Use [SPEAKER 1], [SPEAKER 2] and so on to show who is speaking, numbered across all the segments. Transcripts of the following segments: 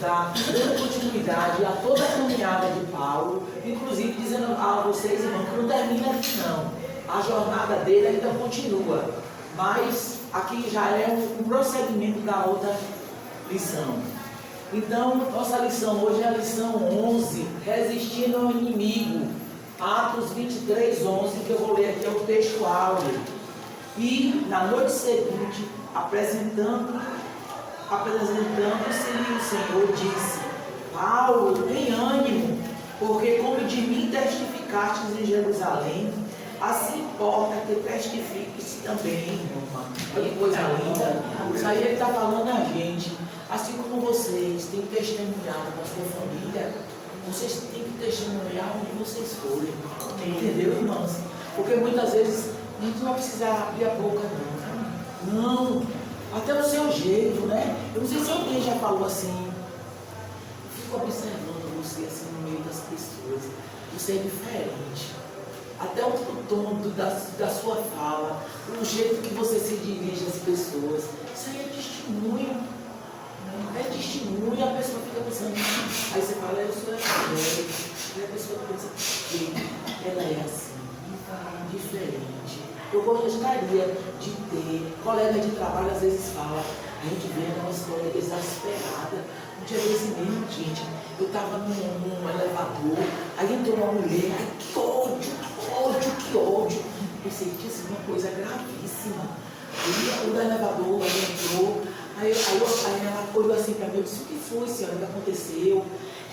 [SPEAKER 1] dando continuidade a toda a caminhada de Paulo, inclusive dizendo a vocês, irmãos, que não termina aqui não. A jornada dele ainda continua, mas aqui já é um prosseguimento da outra lição. Então, nossa lição hoje é a lição 11, resistindo ao inimigo. Atos 23, 11, que eu vou ler aqui, é o texto áureo. E na noite seguinte, apresentando-se, o Senhor disse: Paulo, tem ânimo, porque como de mim testificastes em Jerusalém, assim importa que testifiques também, irmã. Olha que coisa linda. Isso aí ele está falando a gente. Assim como vocês têm testemunhado com a sua família, vocês têm que testemunhar onde vocês forem. Entendeu, irmãos? Porque muitas vezes a gente não vai precisar abrir a boca, não. Não. Até o seu jeito, né? Eu não sei se alguém já falou assim. Eu fico observando você assim no meio das pessoas. Você é diferente. Até o tom da sua fala, o jeito que você se dirige às pessoas. Isso aí é testemunho. É testemunho, a pessoa fica pensando, aí você fala, eu sou evangélico, e a pessoa pensa, ela é assim, diferente. Eu gostaria de ter, colega de trabalho às vezes fala, a gente vê a nossa colega exasperada. Um dia desse mesmo, gente, eu estava num elevador, aí entrou uma mulher, ai, que ódio. Eu pensei, tinha sido uma coisa gravíssima. E o elevador, ela entrou, aí ela olhou assim para mim, eu disse, o que foi, senhora, o que aconteceu?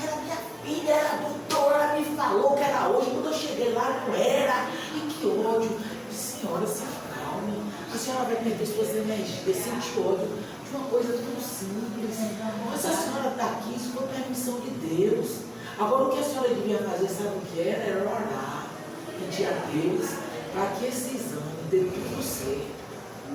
[SPEAKER 1] Era minha filha, era a doutora, ela me falou que era hoje, quando eu cheguei lá não era, e que ódio. Eu disse, senhora, se acalme, a senhora vai perder suas energias, sente ódio de uma coisa tão simples. Mas a senhora está aqui, isso foi permissão de Deus. Agora o que a senhora devia fazer, sabe o que era? Era orar, pedir a Deus, para que esse exame dê tudo certo.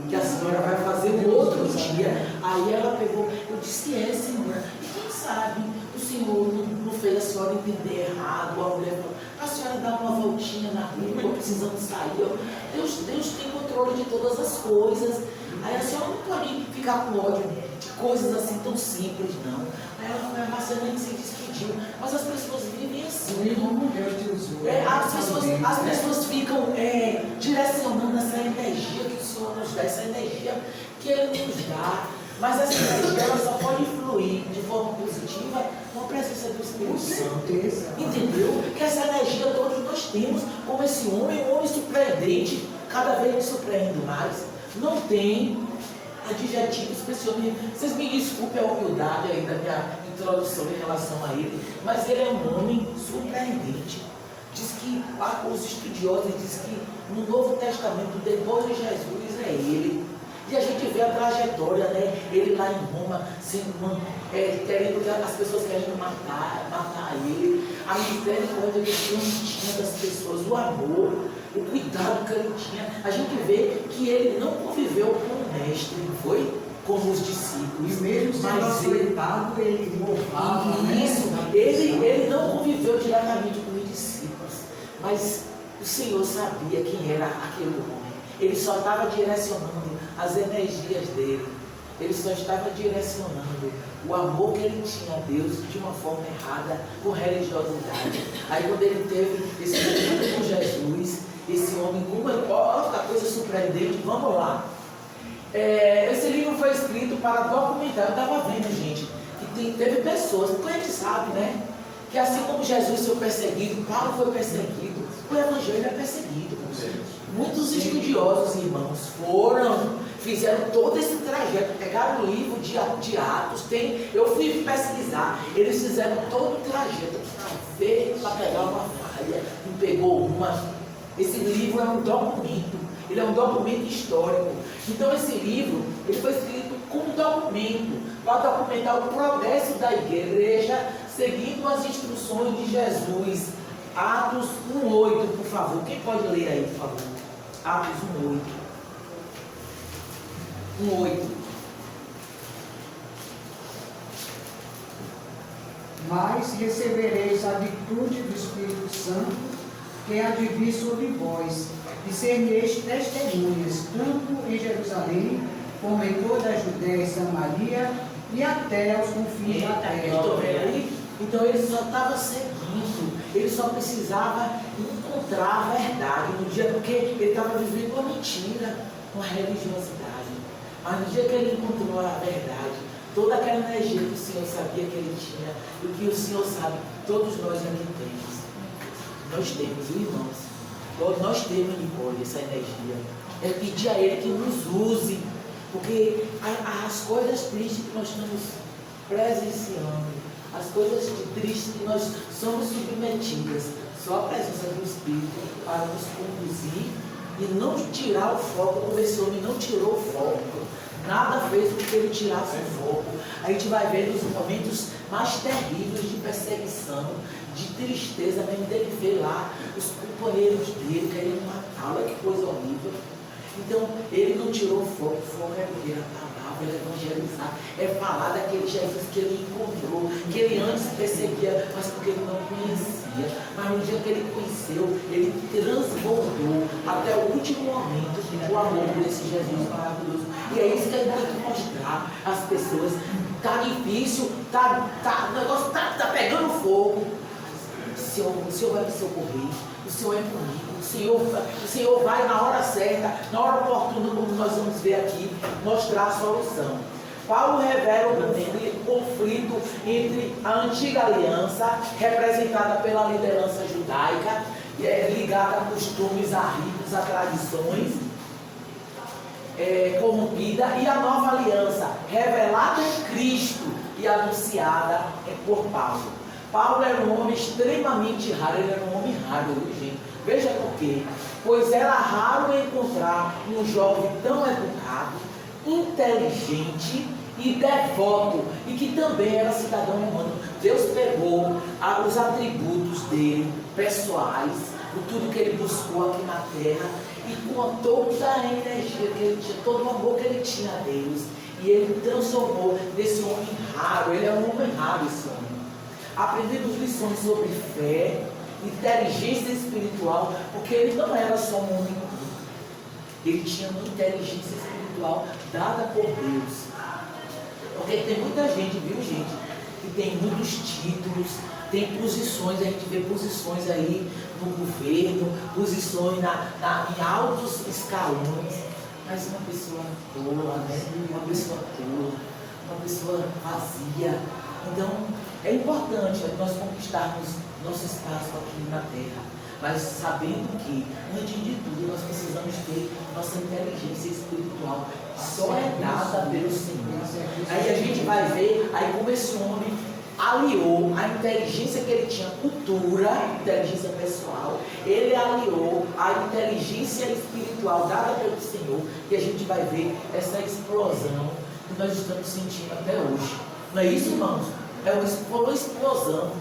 [SPEAKER 1] Que a senhora vai fazer no outro dia. Aí ela pegou, eu disse, senhora, e quem sabe o senhor não fez a senhora entender errado, a mulher falou, a senhora dá uma voltinha na rua, precisando sair, ó. Deus tem controle de todas as coisas. Aí a senhora não pode ficar com ódio de coisas assim tão simples, não. Aí ela foi abraçando e se despediu. Mas as pessoas vivem assim. As pessoas ficam direcionando essa energia que o Senhor nos dá, essa energia que Ele nos dá. Mas essa energia ela só pode fluir de forma positiva com a presença do Espírito Santo. Entendeu? Que essa energia todos nós temos, como esse homem, um homem surpreendente, cada vez me surpreende mais. Não tem adjetivo especial. Vocês me desculpem a humildade aí da minha introdução em relação a ele, mas ele é um homem surpreendente. Diz que os estudiosos dizem que no Novo Testamento, depois de Jesus, é ele. E a gente vê a trajetória, né? Ele lá em Roma, querendo, as pessoas querendo matar ele, a misericórdia que ele tinha das pessoas, o amor, o cuidado que ele tinha. A gente vê que ele não conviveu com o mestre, não foi? Como os discípulos.
[SPEAKER 2] E mesmo sendo açoitado, ele louvava.
[SPEAKER 1] Isso, ele não conviveu diretamente com os discípulos, mas o Senhor sabia quem era aquele homem. Ele só estava direcionando as energias dele. Ele só estava direcionando o amor que ele tinha a Deus de uma forma errada, com religiosidade. Aí quando ele teve esse encontro com Jesus, esse homem, olha a coisa surpreendente, vamos lá. Esse livro foi escrito para documentar, eu estava vendo, gente, que teve pessoas, porque a gente sabe, né? Que assim como Jesus foi perseguido, Paulo foi perseguido, o Evangelho é perseguido. Muitos estudiosos, irmãos, fizeram todo esse trajeto, pegaram o livro de Atos, eu fui pesquisar, eles fizeram todo o trajeto para pegar uma falha, não pegou uma. Esse livro é um documento, ele é um documento histórico. Então esse livro, ele foi escrito como documento, para documentar o progresso da igreja, seguindo as instruções de Jesus. Atos 1:8, por favor. Quem pode ler aí, por favor? Atos 1:8.
[SPEAKER 2] Mas recebereis a virtude do Espírito Santo, que há de vir sobre vós, e sereis testemunhas, tanto em Jerusalém, como em toda a Judéia e Samaria, e até os confins da terra.
[SPEAKER 1] Estou vendo aí? Então ele só estava seguindo, ele só precisava encontrar a verdade no dia, porque ele estava vivendo uma mentira, uma religiosidade. Mas no dia que ele encontrou a verdade, toda aquela energia que o Senhor sabia que ele tinha, e o que o Senhor sabe, todos nós aqui temos. Nós temos, irmãos. Todos nós temos, Nicole, essa energia. É pedir a Ele que nos use, porque as coisas tristes que nós estamos presenciando, as coisas tristes que nós somos submetidas, só a presença do Espírito para nos conduzir e não tirar o foco, como esse homem não tirou o foco. Nada fez com que ele tirasse o foco. A gente vai ver nos momentos mais terríveis de perseguição, de tristeza mesmo dele ver lá os companheiros dele querendo matá-lo. Que coisa horrível. Então, ele não tirou o foco é viver a palavra, é evangelizar, é falar daquele Jesus que ele encontrou, que ele antes perseguia, mas porque ele não conhecia. Mas no dia que ele conheceu, ele transbordou até o último momento o amor por esse Jesus maravilhoso. E é isso que a gente tem que mostrar às pessoas. Está difícil, o negócio está pegando fogo. O Senhor vai me socorrer, o Senhor é comigo, o Senhor vai na hora certa, na hora oportuna, como nós vamos ver aqui, mostrar a solução. Paulo revela o conflito entre a antiga aliança, representada pela liderança judaica, ligada a costumes, a ritos, a tradições, corrompida, e a nova aliança, revelada em Cristo e anunciada por Paulo. Paulo era um homem extremamente raro, ele era um homem raro, viu, gente? Veja por quê. Pois era raro encontrar um jovem tão educado, inteligente e devoto, e que também era cidadão romano. Deus pegou os atributos dele, pessoais, tudo que ele buscou aqui na terra, e com toda a energia que ele tinha, todo o amor que ele tinha a Deus, e ele transformou nesse homem raro. Ele é um homem raro, esse homem. Aprendemos lições sobre fé, inteligência espiritual, porque ele não era só um homem comum. Ele tinha uma inteligência espiritual dada por Deus. Porque tem muita gente, viu, gente, que tem muitos títulos, tem posições, a gente vê posições aí no governo, posições em altos escalões, mas uma pessoa tola, né? Uma pessoa tola, uma pessoa vazia. Então, é importante nós conquistarmos nosso espaço aqui na terra, mas sabendo que, antes de tudo, nós precisamos ter nossa inteligência espiritual, que só é dada pelo Senhor. Aí a gente vai ver, aí como esse homem aliou a inteligência que ele tinha, cultura, inteligência pessoal, ele aliou a inteligência espiritual dada pelo Senhor, e a gente vai ver essa explosão que nós estamos sentindo até hoje. Não é isso, irmãos? Foi uma explosão.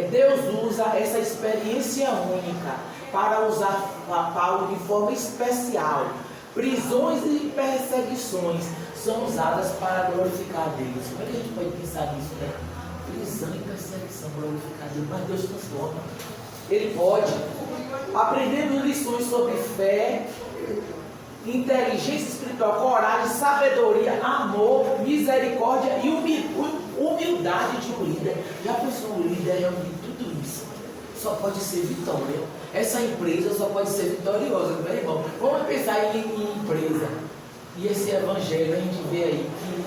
[SPEAKER 1] Deus usa essa experiência única para usar Paulo de forma especial. Prisões e perseguições são usadas para glorificar a Deus. Como é que a gente pode pensar nisso, né? Prisão e perseguição, glorificar a Deus. Mas Deus transforma. Ele pode. Aprendemos lições sobre fé, inteligência espiritual, coragem, sabedoria, amor, misericórdia e humildade de um líder. Já pensou, um líder reunir tudo isso? Só pode ser vitória. Essa empresa só pode ser vitoriosa, meu irmão. Vamos pensar em empresa. E esse evangelho a gente vê aí que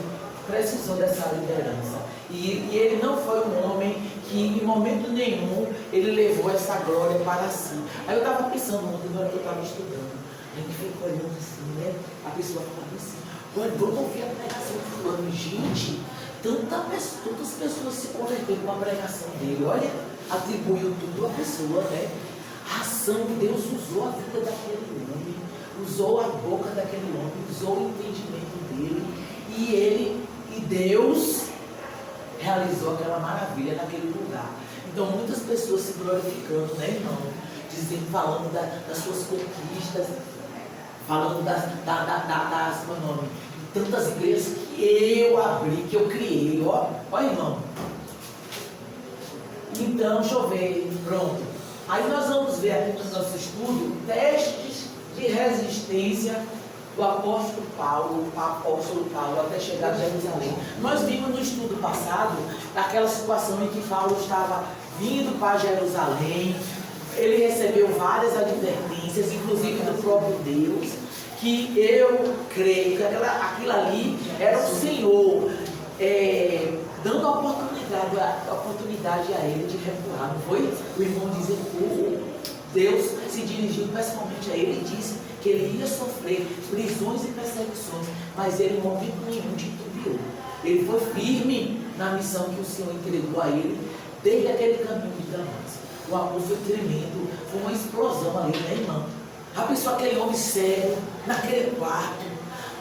[SPEAKER 1] precisou dessa liderança. E ele não foi um homem que em momento nenhum ele levou essa glória para si. Aí eu estava pensando ontem, na hora que eu estava estudando, a gente fica olhando assim, né? A pessoa falando assim, olha, vamos ouvir a pregação de fulano. Gente, tantas pessoas se converteram com a pregação dele. Olha, atribuiu tudo à pessoa, né? A ação de Deus usou a vida daquele homem, usou a boca daquele homem, usou o entendimento dele, e Deus realizou aquela maravilha naquele lugar. Então muitas pessoas se glorificando, né, irmão? Dizendo, falando das suas conquistas, falando meu nome, de tantas igrejas que eu abri, que eu criei, ó, irmão. Então, deixa eu ver, pronto. Aí nós vamos ver aqui no nosso estudo testes de resistência do apóstolo Paulo até chegar a Jerusalém. Nós vimos no estudo passado aquela situação em que Paulo estava vindo para Jerusalém. Ele recebeu várias advertências, inclusive do próprio Deus, que eu creio que aquilo ali era o Senhor dando a oportunidade a ele de recuar. Não foi? O irmão dizendo, Deus se dirigiu pessoalmente a ele e disse que ele ia sofrer prisões e perseguições, mas ele em momento nenhum titubeou. Ele foi firme na missão que o Senhor entregou a ele desde aquele caminho de Damasco. O amor foi tremendo, foi uma explosão ali, né, irmão? A pessoa, aquele homem cego, naquele quarto,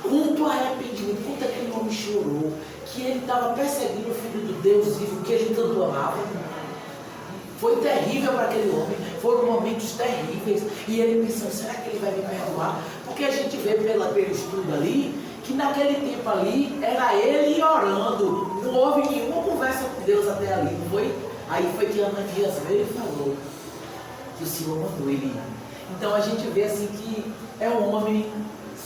[SPEAKER 1] quanto arrependimento, quanto aquele homem chorou, que ele estava perseguindo o Filho do Deus vivo, que ele tanto amava. Foi terrível para aquele homem, foram momentos terríveis, e ele pensou, será que ele vai me perdoar? Porque a gente vê pelo estudo ali, que naquele tempo ali, era ele orando, não houve nenhuma conversa com Deus até ali, não foi? Aí foi que Ananias veio e falou que o Senhor mandou ele ir. Então a gente vê assim que é um homem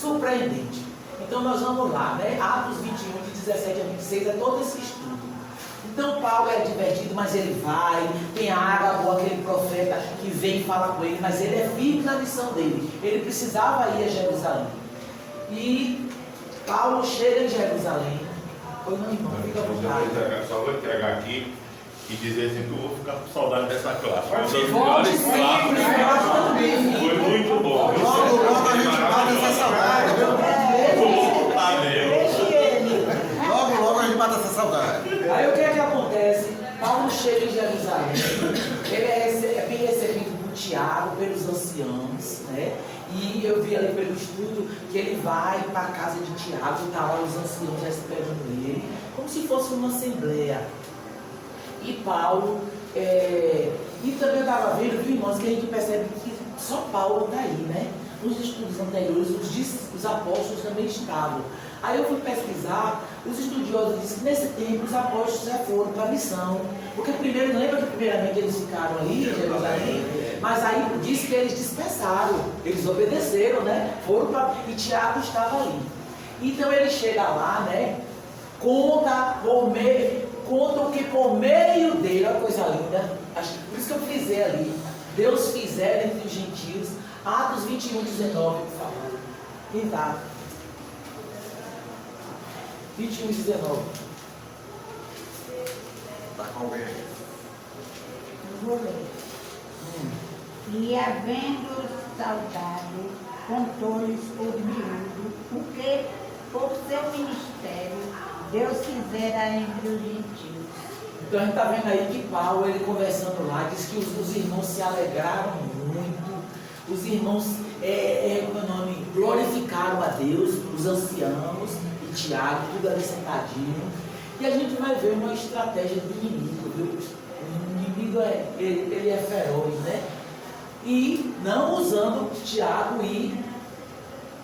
[SPEAKER 1] surpreendente. Então nós vamos lá, né? Atos 21, de 17 a 26, é todo esse estudo. Então Paulo é advertido, mas ele vai, tem a Ágabo, aquele profeta que vem e fala com ele, mas ele é firme na missão dele. Ele precisava ir a Jerusalém. E Paulo chega em Jerusalém. Oi, não, irmão, fica à vontade.
[SPEAKER 3] Só vou entregar aqui e dizer assim que eu vou ficar com saudade dessa classe. Foi uma das
[SPEAKER 1] Volte
[SPEAKER 3] melhores
[SPEAKER 1] sempre,
[SPEAKER 3] classes.
[SPEAKER 1] eu também.
[SPEAKER 3] Foi muito bom.
[SPEAKER 4] Logo a gente mata essa saudade, viu? Logo a gente mata essa saudade.
[SPEAKER 1] Aí o que é que acontece? Paulo chega em Jerusalém, ele é bem recebido por Tiago, pelos anciãos, né? E eu vi ali pelo estudo que ele vai para a casa de Tiago, e está lá os anciãos já esperando ele, como se fosse uma assembleia. E Paulo, e também eu estava vendo, viu, irmãos, que a gente percebe que só Paulo está aí, né? Nos estudos anteriores, os apóstolos também estavam. Aí eu fui pesquisar, os estudiosos dizem que nesse tempo os apóstolos já foram para a missão. Porque primeiro, lembra que primeiramente eles ficaram ali em Jerusalém? Mas aí disse que eles dispensaram, eles obedeceram, né? Foram para. E Tiago estava ali. Então ele chega lá, né? Conta o que por meio dele, olha coisa linda, por isso que eu frisei ali, Deus fizer entre os gentios, Atos 21, 19, por favor. Quem está? 21, 19.
[SPEAKER 4] Está com alguém aí?
[SPEAKER 5] Vou ler. E havendo saudado, contou-lhes por miúdo o que, por seu ministério, Deus fizera entre os gentios.
[SPEAKER 1] Então a gente está vendo aí que Paulo, ele conversando lá, diz que os irmãos se alegraram muito, os irmãos glorificaram a Deus, os anciãos e Tiago, tudo ali sentadinho. E a gente vai ver uma estratégia do inimigo, viu? O inimigo ele é feroz, né? E não usando Tiago e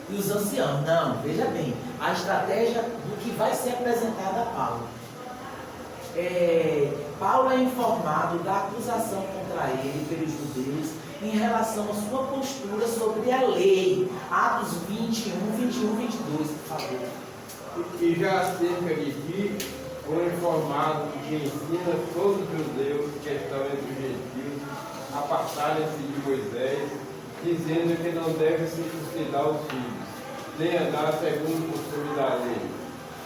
[SPEAKER 1] os anciãos, não, veja bem, a estratégia do que vai ser apresentada a Paulo. Paulo é informado da acusação contra ele pelos judeus em relação à sua postura sobre a lei. Atos 21, 22, por favor.
[SPEAKER 6] E já acerca de ti, foram informados que ensina todos os judeus que estão entre os gentios apartarem-se de Moisés, dizendo que não devem circuncidar os filhos, nem andar segundo o costume da lei.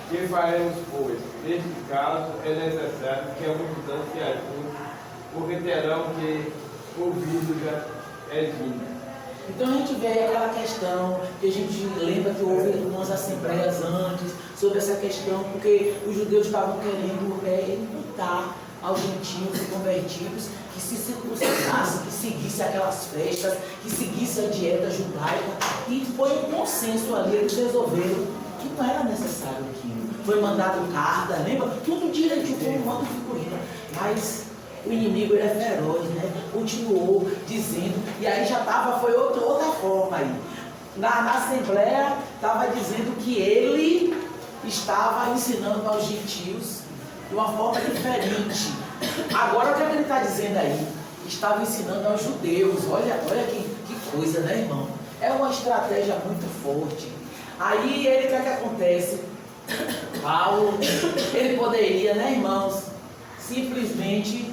[SPEAKER 6] Que faremos, pois? Neste caso, é necessário que a multidão se ajude, porque terão que ouvir já é vindo.
[SPEAKER 1] Então a gente vê aquela questão que a gente lembra que houve algumas assembleias antes sobre essa questão, porque os judeus estavam querendo imputar aos gentios e convertidos que se circuncidassem, que seguissem aquelas festas, que seguissem a dieta judaica, e foi um consenso ali, eles resolveram que não era necessário aquilo. Foi mandado carta, lembra? Tudo direitinho como manda o figurino, mas o inimigo ele é feroz, né? Continuou dizendo, e aí já estava, foi outra forma aí. Na Assembleia estava dizendo que ele estava ensinando aos gentios de uma forma diferente. Agora o que ele está dizendo aí? Estava ensinando aos judeus. Olha que coisa, né, irmão? É uma estratégia muito forte. Aí ele, o que é que acontece? Paulo, ele poderia, né, irmãos, simplesmente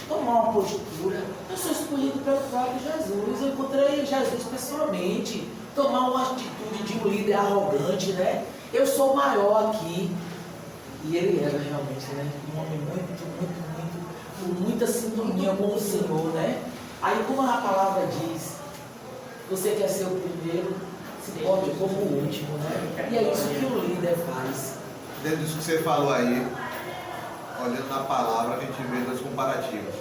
[SPEAKER 1] tomar uma postura. Eu sou escolhido pelo próprio Jesus, eu encontrei Jesus pessoalmente. Tomar uma atitude de um líder arrogante, né? Eu sou maior aqui. E ele era realmente, né, um homem com muita sintonia com o Senhor, né? Aí, como a palavra diz, você quer ser o primeiro, se pode como o último, né? E é isso que o líder faz.
[SPEAKER 4] Dentro disso que você falou aí, olhando na palavra, a gente vê dois comparativos.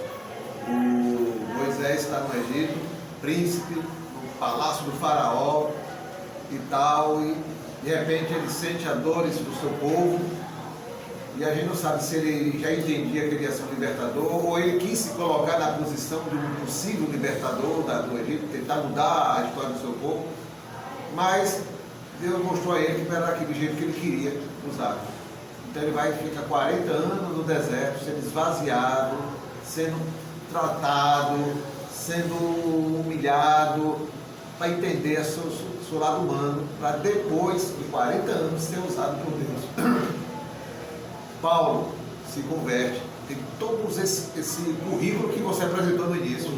[SPEAKER 4] O Moisés está no Egito, príncipe, no palácio do faraó e tal, e de repente ele sente as dores do seu povo, e a gente não sabe se ele já entendia que ele ia ser um libertador, ou ele quis se colocar na posição de um possível libertador do Egito, tentar mudar a história do seu povo, mas Deus mostrou a ele que não era aquele jeito que ele queria usar. Então ele vai ficar 40 anos no deserto, sendo esvaziado, sendo tratado, sendo humilhado, para entender o seu lado humano, para depois de 40 anos ser usado por Deus. Paulo se converte, tem todo esse currículo que você apresentou no início.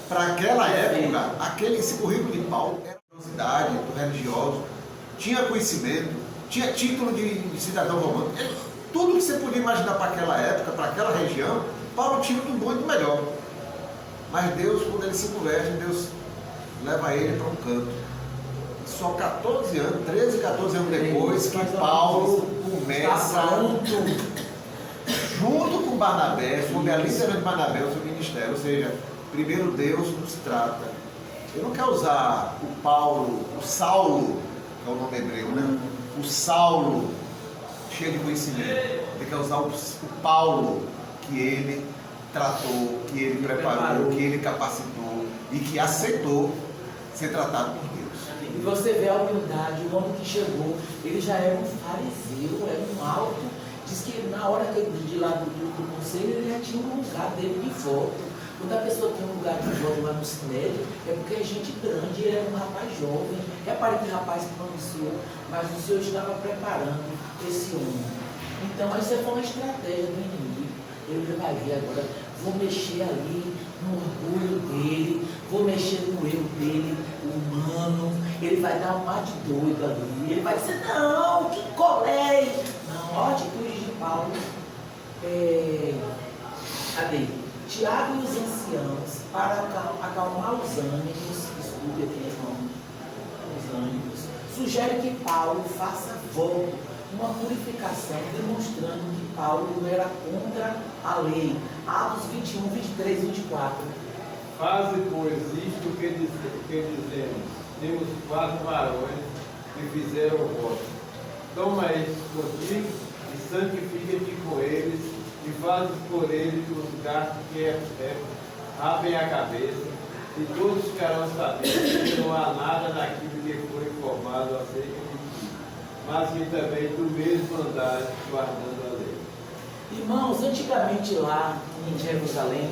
[SPEAKER 4] Para aquela época, esse currículo de Paulo era curiosidade do religioso, tinha conhecimento, tinha título de cidadão romano, tudo que você podia imaginar para aquela época, para aquela região, Paulo tinha tudo muito melhor. Mas Deus, quando ele se converte, Deus leva ele para um canto. Só 14 anos, 13, 14 anos depois, que Paulo começa, junto com Barnabé, sob a liderança de Barnabé, o seu ministério. Ou seja, primeiro Deus nos trata. Ele não quer usar o Paulo, o Saulo, que é o nome hebreu, né? O Saulo, cheio de conhecimento. Ele quer usar o Paulo, que ele tratou, que ele preparou, que ele capacitou e que aceitou ser tratado por Deus.
[SPEAKER 1] E você vê a humildade, o homem que chegou, ele já era um fariseu, era um alto, diz que na hora que ele de lá do conselho, ele já tinha um lugar dele de voto. Quando a pessoa tem um lugar de voto lá no Sinédrio, é porque é gente grande, ele era um rapaz jovem. Repare que rapaz promissor, mas o Senhor estava preparando esse homem. Então, essa foi uma estratégia do inimigo. Ele vai ver agora, vou mexer ali no orgulho dele, vou mexer no eu dele, humano. Ele vai dar um mar de doido ali. Ele vai dizer, não, que colei. Não, a atitude de Paulo. Cadê? Tiago e os anciãos, para acalmar os ânimos, desculpe aqui, irmão, os ânimos, sugere que Paulo faça voto, uma purificação, demonstrando que Paulo era contra a lei. Atos 21, 23 e 24.
[SPEAKER 6] Faze, pois, isto que dizemos. Temos 4 varões que fizeram o voto. Toma estes contigo e santifica-te com eles, e fazes por eles os gastos que rabem a cabeça, e todos ficarão sabendo que não há nada naquilo que foi informado acerca de ti, mas que também tu mesmo andaste guardando a lei.
[SPEAKER 1] Irmãos, antigamente lá em Jerusalém,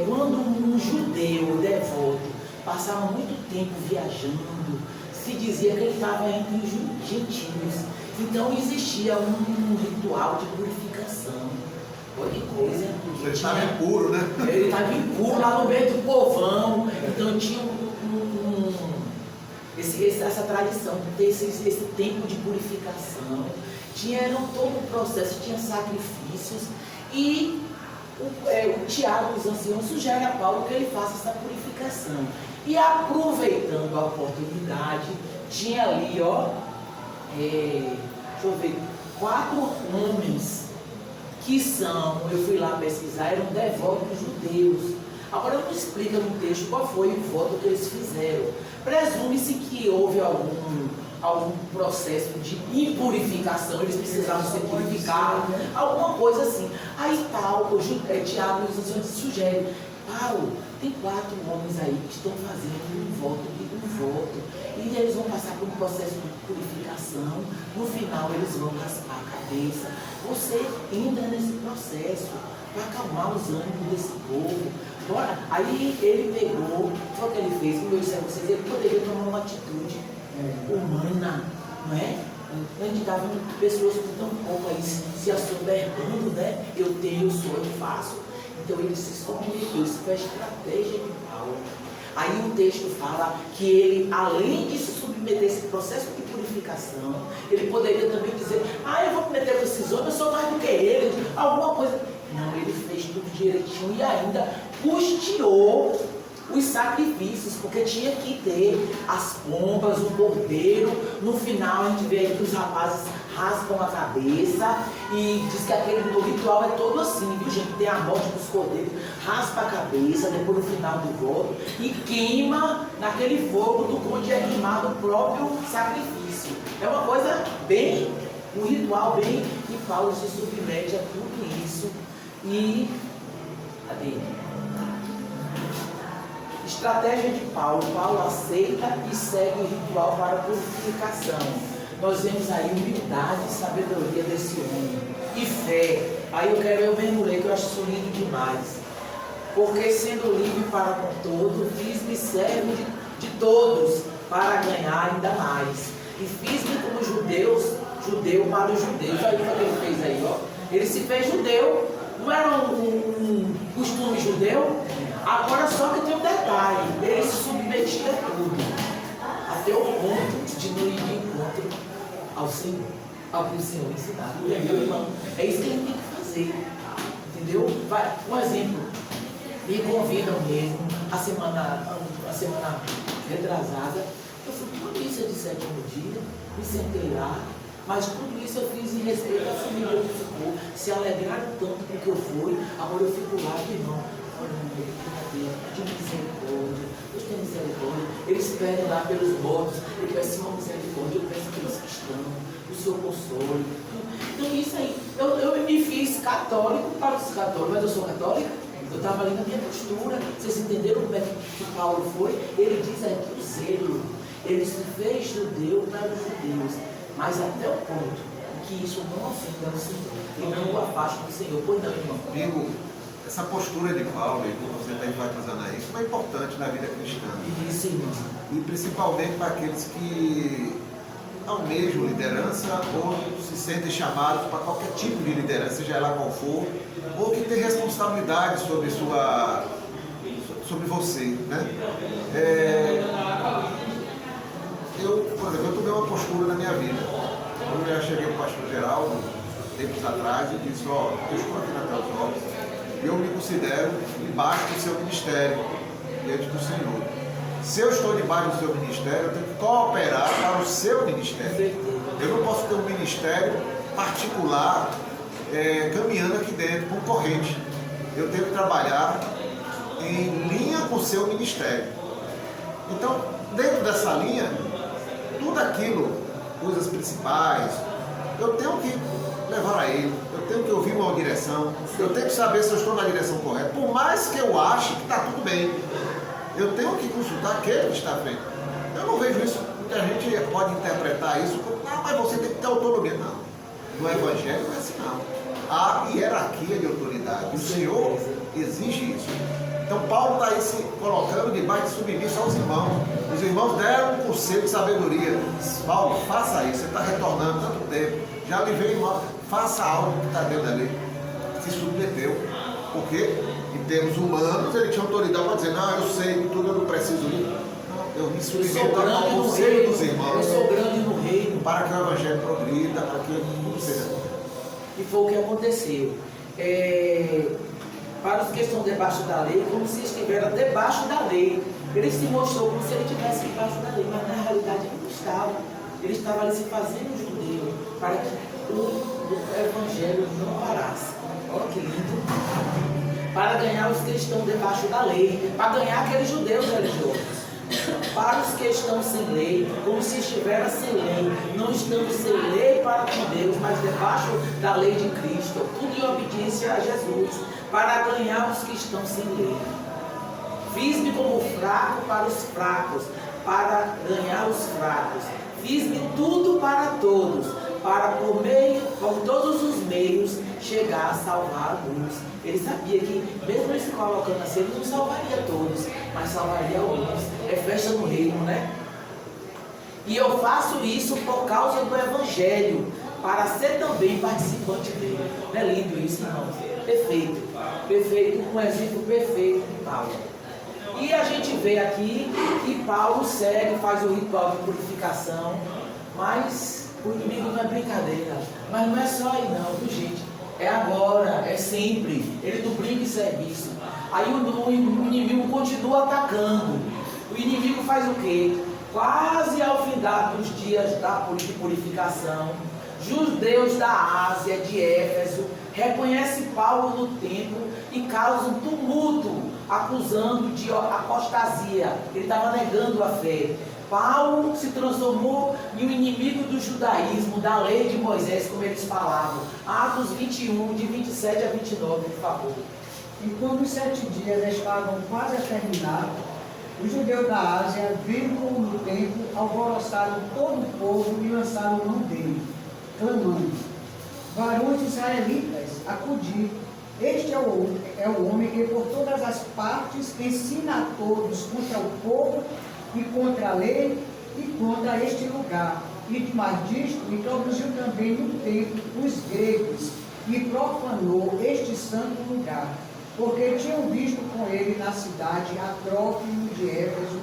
[SPEAKER 1] quando um judeu devoto passava muito tempo viajando, se dizia que ele estava entre os gentios. Então existia um ritual de purificação. Olha que coisa.
[SPEAKER 4] Ele estava impuro, né?
[SPEAKER 1] Ele estava impuro lá no meio do povão. Então tinha essa tradição de ter esse tempo de purificação. Era todo um processo, tinha sacrifícios. E o Tiago, os anciãos, sugere a Paulo que ele faça essa purificação. E aproveitando a oportunidade, tinha ali, deixa eu ver, 4 homens que eu fui lá pesquisar, eram devotos judeus. Agora não explica no texto qual foi o voto que eles fizeram. Presume-se que houve algum processo de impurificação, eles precisavam ser purificados, alguma coisa assim. Aí Paulo, Tiago e os anciãos sugerem, Paulo, tem 4 homens aí que estão fazendo um voto, e eles vão passar por um processo de purificação, no final eles vão raspar a cabeça. Você entra nesse processo para acalmar os ânimos desse povo. Bora. Aí ele pegou, foi o que ele fez, como eu disse a vocês, ele poderia tomar uma atitude humana, não é? A gente está vendo pessoas com tão pouco aí se assoberbando, né? Eu sou, eu faço. Então ele se submeteu, isso foi a estratégia de Paulo. Aí o texto fala que ele, além de se submeter a esse processo de purificação, ele poderia também dizer, eu vou me meter com esses homens, eu sou mais do que eles, alguma coisa. Não, ele fez tudo direitinho e ainda custeou os sacrifícios, porque tinha que ter as pombas, o cordeiro. No final a gente vê aí que os rapazes raspam a cabeça e diz que no ritual é todo assim, viu gente? Tem a morte dos cordeiros, raspa a cabeça, depois no final do voto e queima naquele fogo do onde é queimado o próprio sacrifício. É uma coisa bem, um ritual bem, e Paulo se submete a tudo isso. E cadê? Estratégia de Paulo. Paulo aceita e segue o ritual para a purificação. Nós vemos aí humildade e sabedoria desse homem. E fé. Aí eu mesmo ler, que eu acho isso lindo demais. Porque sendo livre para com todos, fiz-me servo de todos, para ganhar ainda mais. E fiz-me como judeu para os judeus. Aí o que ele fez aí, ó? Ele se fez judeu. Não era um costume judeu? Agora só que tem um detalhe, ele se submetia a tudo, até o ponto de não ir de encontro ao Senhor, ao que o Senhor ensinava. Entendeu, irmão? É isso que ele tem que fazer. Entendeu? Um exemplo, me convidam mesmo, a semana retrasada, eu fui para uma missa de 7º dia, me sentei lá, mas tudo isso eu fiz em respeito à família que ficou, se alegraram tanto porque eu fui, agora eu fico lá, irmão. De misericórdia, Deus tem misericórdia. Eles pedem lá pelos mortos, ele peço uma misericórdia, eu peço pelos cristãos, o seu consolo. Então isso aí, eu me fiz católico para os católicos, mas eu sou católica, eu estava ali na minha postura. Vocês entenderam como é que Paulo foi? Ele diz aqui o zelo, ele se fez judeu para os judeus, mas até o ponto que isso não ofenda o Senhor e não o afasta do Senhor. Pois não, irmão?
[SPEAKER 4] Amigo, essa postura de Paulo, e como você está enfatizando aí, isso é importante na vida cristã.
[SPEAKER 1] Isso, irmão.
[SPEAKER 4] E principalmente para aqueles que almejam liderança ou se sentem chamados para qualquer tipo de liderança, seja ela qual for, ou que tem responsabilidade sobre você, né? Por exemplo, eu tomei uma postura na minha vida. Eu já cheguei para o pastor Geraldo, tempos atrás, e disse, eu estou aqui na Teosópolis, e eu me considero debaixo do seu ministério, diante do Senhor. Se eu estou debaixo do seu ministério, eu tenho que cooperar para o seu ministério. Eu não posso ter um ministério particular caminhando aqui dentro, concorrente. Eu tenho que trabalhar em linha com o seu ministério. Então, dentro dessa linha, tudo aquilo, coisas principais, eu tenho que levar a ele, eu tenho que ouvir uma direção, eu tenho que saber se eu estou na direção correta. Por mais que eu ache que está tudo bem, eu tenho que consultar aquele que está à frente. Eu não vejo isso, muita gente pode interpretar isso como, mas você tem que ter autonomia. Não, no Evangelho não é assim não. Há hierarquia de autoridade, o Senhor exige isso. Então Paulo está aí se colocando debaixo de submissão aos irmãos. Os irmãos deram um conselho de sabedoria. Paulo, faça isso, você está retornando tanto tempo. Já lhe veio mal, faça algo que está dentro dali. Se submeteu. Porque, em termos humanos, ele tinha autoridade para dizer, não, eu sei de tudo, eu não preciso ir. Não, eu me submeto ao conselho dos irmãos.
[SPEAKER 1] Eu sou grande no reino.
[SPEAKER 4] Para que o Evangelho progrida, para que tudo seja.
[SPEAKER 1] E foi o que aconteceu. Para os que estão debaixo da lei, como se estiveram debaixo da lei. Ele se mostrou como se ele estivesse debaixo da lei, mas na realidade ele não estava. Ele estava ali se fazendo judeu, para que o Evangelho não parasse. Olha que lindo. Para ganhar os que estão debaixo da lei, para ganhar aqueles judeus religiosos. Para os que estão sem lei, como se estivera sem lei, não estando sem lei para com Deus, mas debaixo da lei de Cristo, tudo em obediência a Jesus, para ganhar os que estão sem lei. Fiz-me como fraco para os fracos, para ganhar os fracos. Fiz-me tudo para todos, para por todos os meios chegar a salvar alguns. Ele sabia que, mesmo ele se colocando assim, ele não salvaria todos, mas salvaria alguns. É festa no reino, né? E eu faço isso por causa do Evangelho, para ser também participante dele. Não é lindo isso, irmãos? Perfeito. Perfeito, um exemplo perfeito de Paulo. E a gente vê aqui que Paulo segue, faz o ritual de purificação, mas o inimigo não é brincadeira. Mas não é só aí não, viu gente? É agora, é sempre. Ele não brinca em serviço. Aí o inimigo continua atacando. O inimigo faz o quê? Quase ao findar dos dias de purificação, judeus da Ásia, de Éfeso, reconhecem Paulo no templo e causam tumulto, acusando de apostasia. Ele estava negando a fé. Paulo se transformou em um inimigo do judaísmo, da lei de Moisés, como eles falavam. Atos 21, de 27 a 29, por favor.
[SPEAKER 2] E quando os 7 dias estavam quase a terminar, os judeus da Ásia, vendo-o no templo, alvoroçaram todo o povo e lançaram mão dele, clamando: varões israelitas, acudi, este é o homem que por todas as partes ensina a todos contra o povo e contra a lei e contra este lugar. E demais disto, introduziu também no templo os gregos e profanou este santo lugar, porque tinham visto com ele na cidade a Trófimo de Éfeso,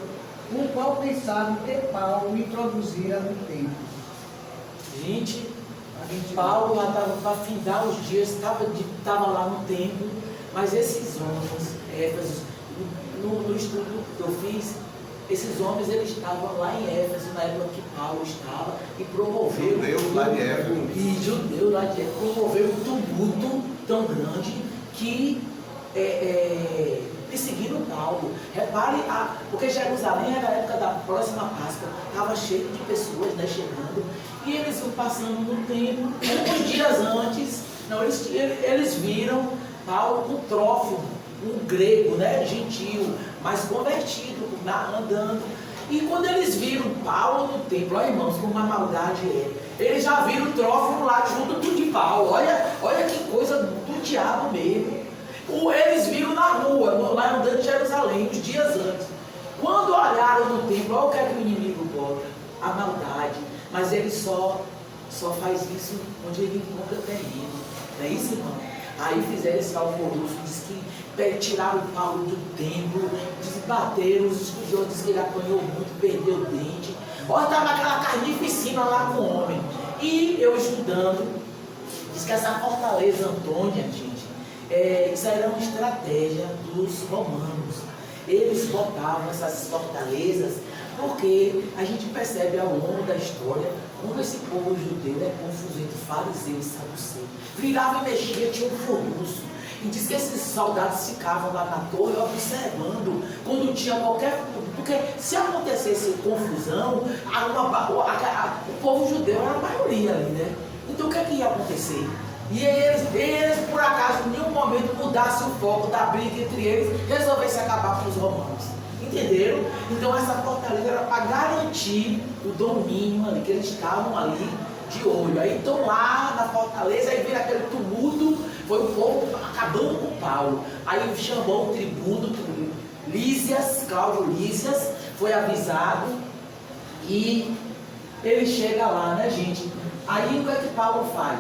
[SPEAKER 2] o qual pensaram ter Paulo introduzira no templo.
[SPEAKER 1] Gente, Paulo já estava para findar os dias, estava lá no templo, mas esses homens, Éfeso, no estudo que eu fiz, esses homens eles estavam lá em Éfeso, na época que Paulo estava, e promoveram.
[SPEAKER 4] Judeu lá de Éfeso.
[SPEAKER 1] E judeu lá de Éfeso promoveram um tumulto tão grande que perseguiram Paulo. Repare, porque Jerusalém era a época da próxima Páscoa, estava cheio de pessoas, né, chegando, e eles iam passando no templo, uns dias antes, eles viram Paulo com Trófimo, um grego, né, gentil, mas convertido, andando. E quando eles viram Paulo no templo, olha irmãos, como uma maldade é. Eles já viram Trófimo lá junto de Paulo. Olha que coisa do diabo mesmo. Eles viram na rua, lá andando em Jerusalém, uns dias antes. Quando olharam no templo, olha o que é que o inimigo bota, a maldade. Mas ele só faz isso onde ele encontra terreno. Não é isso, irmão? Aí fizeram esse alvoroço, diz que tiraram Paulo do templo, bateram, os estudiosos dizem que ele apanhou muito, perdeu o dente. Olha, estava aquela carnificina lá com o homem. E eu estudando, diz que essa fortaleza Antônia, gente, isso era uma estratégia dos romanos. Eles botavam essas fortalezas porque a gente percebe ao longo da história como esse povo judeu é confuso entre fariseu e saduceu. Virava e mexia, tinha um furúcio. E diz que esses soldados ficavam lá na torre observando quando tinha qualquer... Porque se acontecesse confusão, o povo judeu era a maioria ali, né? Então o que é que ia acontecer? E eles por acaso, em nenhum momento mudassem o foco da briga entre eles, resolvessem acabar com os romanos. Entenderam? Então essa fortaleza era para garantir o domínio ali, que eles estavam ali de olho. Aí estão lá na fortaleza, aí vira aquele tumulto, foi o povo acabando com Paulo. Aí chamou o tribuno, Lísias, Cláudio Lísias, foi avisado e ele chega lá, né, gente? Aí o que é que Paulo faz?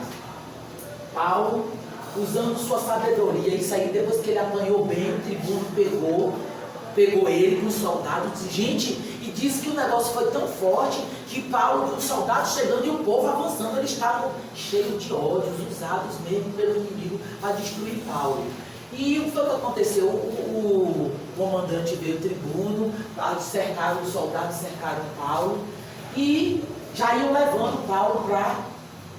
[SPEAKER 1] Paulo, usando sua sabedoria, isso aí depois que ele apanhou bem, o tribuno pegou ele com os soldados, gente, e disse que o negócio foi tão forte que Paulo, os soldados chegando e o povo avançando, eles estavam cheios de ódios, usados mesmo pelo inimigo para destruir Paulo. E o que foi que aconteceu? O comandante veio, o tribuno, cercaram os soldados, cercaram Paulo e já iam levando Paulo para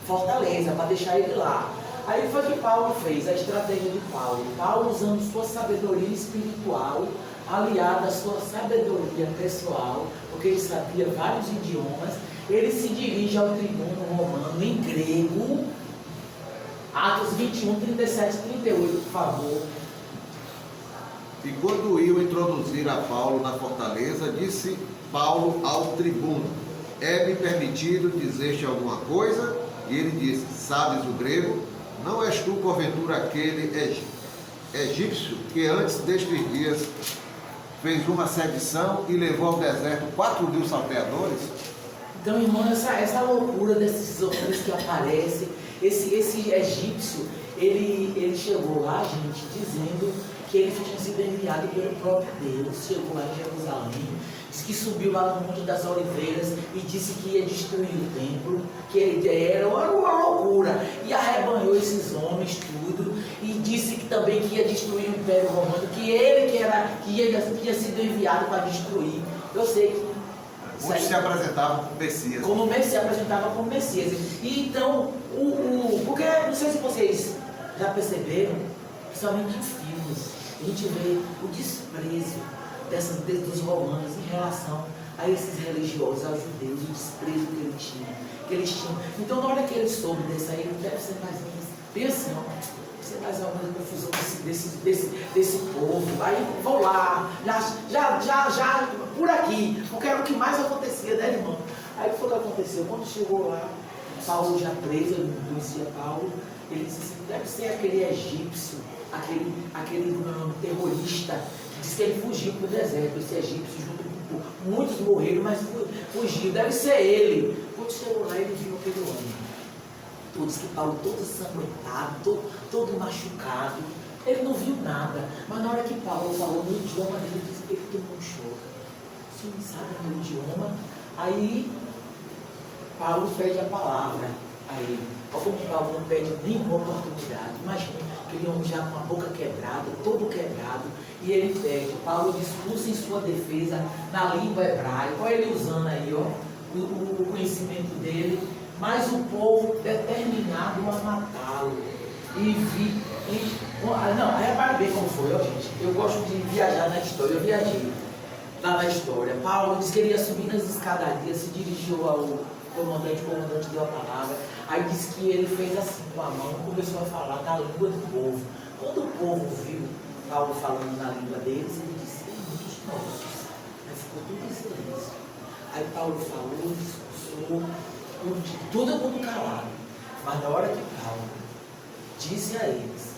[SPEAKER 1] Fortaleza, para deixar ele lá. Aí foi que Paulo fez, a estratégia de Paulo. Paulo, usando sua sabedoria espiritual, aliada à sua sabedoria pessoal, porque ele sabia vários idiomas, ele se dirige ao tribuno romano em grego. Atos 21, 37 e 38, por favor.
[SPEAKER 4] E quando iam introduzir a Paulo na fortaleza, disse Paulo ao tribuno: é-me permitido dizer-te alguma coisa? E ele disse: sabes o grego? Não és tu, porventura, aquele egípcio que antes destes dias fez uma sedição e levou ao deserto 4.000 salteadores?
[SPEAKER 1] Então, irmão, essa loucura desses homens que aparecem, esse egípcio, ele chegou lá, gente, dizendo que ele tinha sido enviado pelo próprio Deus. Chegou lá em Jerusalém, disse que subiu lá no Monte das Oliveiras e disse que ia destruir o templo, que era uma loucura, e arrebanhou esses homens tudo, e disse que também que ia destruir o Império Romano, que ele que tinha sido enviado para destruir. Eu sei que
[SPEAKER 4] Muitos se apresentavam como Messias.
[SPEAKER 1] como Messias, se apresentava como Messias. E então, porque não sei se vocês já perceberam, principalmente em filmes, a gente vê o desprezo dos romanos em relação a esses religiosos, aos judeus, o desprezo que eles tinham. Então, na hora que ele soube desse aí, deve ser mais ou menos, pensa, não, deve ser mais ou menos confusão desse povo. Aí vou lá, já por aqui, porque era o que mais acontecia, né, irmão? Aí foi o que aconteceu. Quando chegou lá, Paulo já preso, ele não conhecia Paulo, ele disse assim, deve ser aquele egípcio, aquele terrorista, disse que ele fugiu para o deserto, esse egípcio, junto com muitos morreram, mas fugiu, deve ser ele. Quando chegou lá, ele viu aquele homem. Diz que Paulo todo ensanguentado, todo machucado, ele não viu nada, mas na hora que Paulo falou no idioma dele, ele disse que ele tomou um choque. Sim, sabe, no idioma. Aí Paulo pede a palavra a ele. Como Paulo não pede nenhuma oportunidade. Imagina, aquele homem já com a boca quebrada, todo quebrado, e ele pede. Paulo discursa em sua defesa na língua hebraica. Olha ele usando aí, ó, o conhecimento dele, mas o povo determinado a matá-lo. Não, repare bem como foi, ó, gente. Eu gosto de viajar na história, eu viajei lá na história. Paulo disse que ele ia subir nas escadarias, se dirigiu ao comandante, o comandante deu a palavra, aí disse que ele fez assim com a mão, começou a falar na língua do povo. Quando o povo viu Paulo falando na língua deles, ele disse, muitos nossos. Aí ficou tudo em silêncio. Aí Paulo falou, discursou, todo mundo calado. Mas na hora que Paulo disse a eles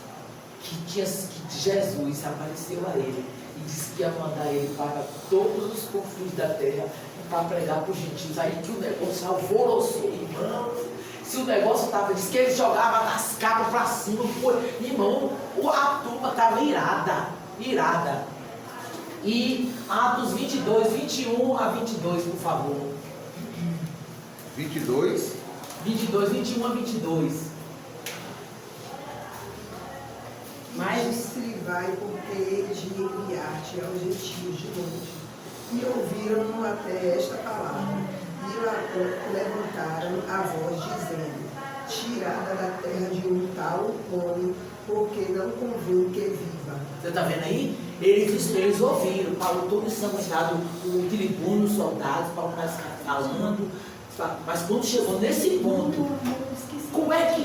[SPEAKER 1] que Jesus apareceu a ele e disse que ia mandar ele para todos os confins da terra para pregar para os gentios, aí que o negócio alvoroçou, irmão. Se o negócio estava, disse que ele jogava as capas para cima, irmão, a turma estava irada. E Atos 22, 21 a 22, por favor.
[SPEAKER 4] 22,
[SPEAKER 1] 21 a 22.
[SPEAKER 7] Mas escrivai, porque eles de enviar-te aos gentios de longe. E ouviram até esta palavra, e levantaram a voz, dizendo, tirada da terra de um tal homem, porque não convém que viva.
[SPEAKER 1] Você está vendo aí? Eles ouviram, Paulo todo ensanguentado, o tribuno, os soldados, Paulo falando, mas quando chegou nesse ponto, como é que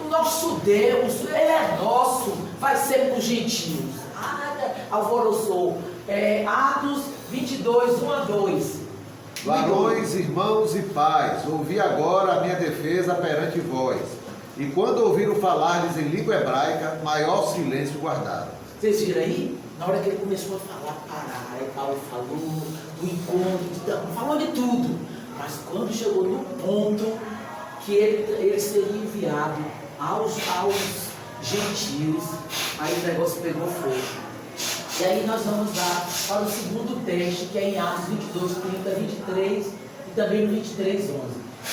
[SPEAKER 1] o nosso Deus, Ele é nosso, vai ser para os gentios? Alvoroçou. Atos 22, 1 a 2.
[SPEAKER 4] varões, irmãos e pais, ouvi agora a minha defesa perante vós. E quando ouviram falar-lhes em língua hebraica, maior silêncio guardaram.
[SPEAKER 1] Vocês viram aí? Na hora que ele começou a falar, aí Paulo falou do encontro, falou de tudo. Mas quando chegou no ponto que ele seria enviado aos gentios, aí o negócio pegou fogo. E aí nós vamos lá para o segundo texto, que é em Atos 22, 30, 23 e também no 23, 11.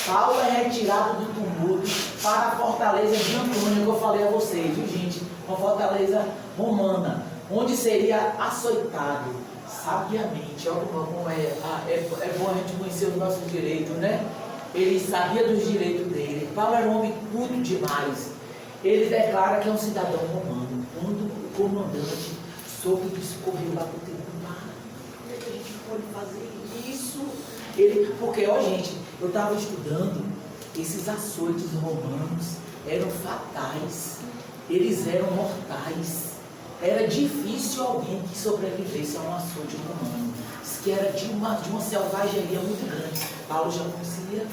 [SPEAKER 1] Paulo é retirado do tumulto para a fortaleza de Antônio, que eu falei a vocês, viu, gente? Uma fortaleza romana, onde seria açoitado sabiamente. Olha como é bom a gente conhecer os nossos direitos, né? Ele sabia dos direitos dele. Paulo era um homem culto demais. Ele declara que é um cidadão romano. Quando o comandante soube disso, correu lá para o tribunal. Como é que a gente pode fazer isso? Porque, ó, gente, eu estava estudando, esses açoites romanos eram fatais, eles eram mortais. Era difícil alguém que sobrevivesse a um açoite romano. Diz que era de uma selvageria muito grande. Paulo já conhecia,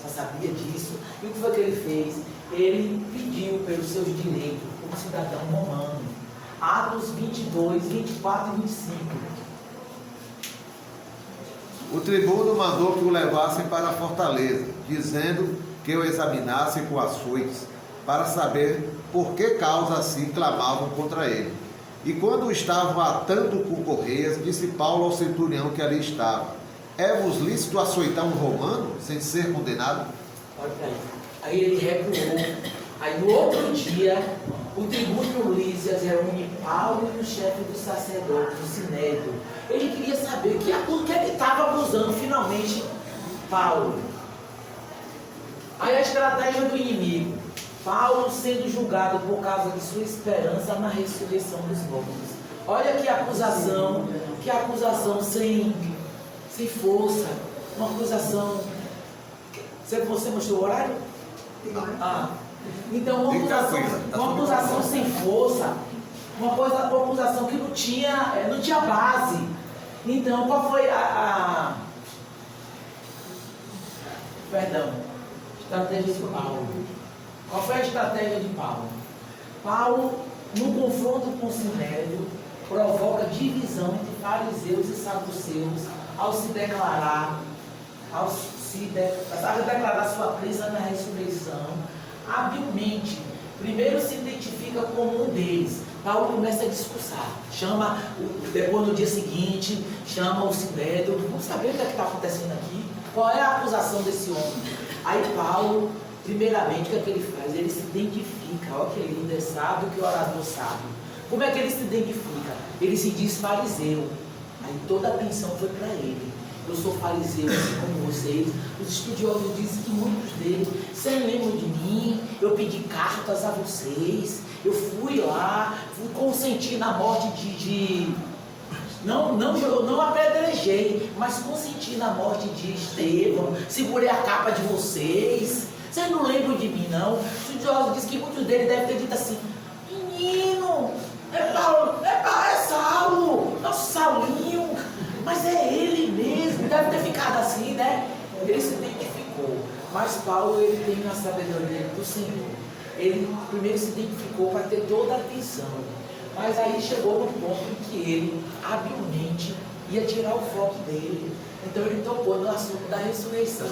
[SPEAKER 1] já sabia disso. E o que foi que ele fez? Ele pediu pelos seus direitos como cidadão romano. Atos 22, 24 e 25.
[SPEAKER 4] O tribuno mandou que o levassem para a fortaleza, dizendo que o examinassem com açoites, para saber por que causa assim clamavam contra ele. E quando o estavam atando com correias, disse Paulo ao centurião que ali estava: é-vos lícito açoitar um romano sem ser condenado?
[SPEAKER 1] Olha aí. Aí ele recuou. Aí no outro dia, o tribuno Lísias reúne Paulo e o chefe do sacerdote, do Sinédrio. Ele queria saber por que ele estava abusando finalmente Paulo. Aí a estratégia do inimigo. Paulo sendo julgado por causa de sua esperança na ressurreição dos mortos. Olha que acusação sem força. Uma acusação. Você mostrou o horário? Ah. Então uma acusação sem força. Uma acusação que não tinha base. Então qual foi estratégia de Paulo? Qual foi a estratégia de Paulo? Paulo, no confronto com o Sinédrio, provoca divisão entre fariseus e saduceus ao declarar sua crença na ressurreição, habilmente. Primeiro se identifica como um deles. Paulo começa a discursar. Depois no dia seguinte, chama o Sinédrio. Vamos saber o que está acontecendo aqui. Qual é a acusação desse homem? Aí Paulo, primeiramente, o que ele faz? Ele se identifica. Olha que lindo, é sábio que o orador sabe. Como é que ele se identifica? Ele se diz fariseu. Aí toda a atenção foi para ele. Eu sou fariseu, assim como vocês. Os estudiosos dizem que muitos deles, vocês lembram de mim? Eu pedi cartas a vocês. Eu fui lá, fui consentir na morte não apedrejei, mas consenti na morte de Estevão. Segurei a capa de vocês. Vocês não lembram de mim, não? Os estudiosos dizem que muitos deles devem ter dito assim: menino, é Saulo, nosso Saulinho. Mas é ele mesmo, deve ter ficado assim, né? Ele se identificou. Mas Paulo, ele tem a sabedoria do Senhor. Ele primeiro se identificou para ter toda a atenção. Mas aí chegou no ponto em que ele, habilmente, ia tirar o foco dele. Então ele tocou no assunto da ressurreição.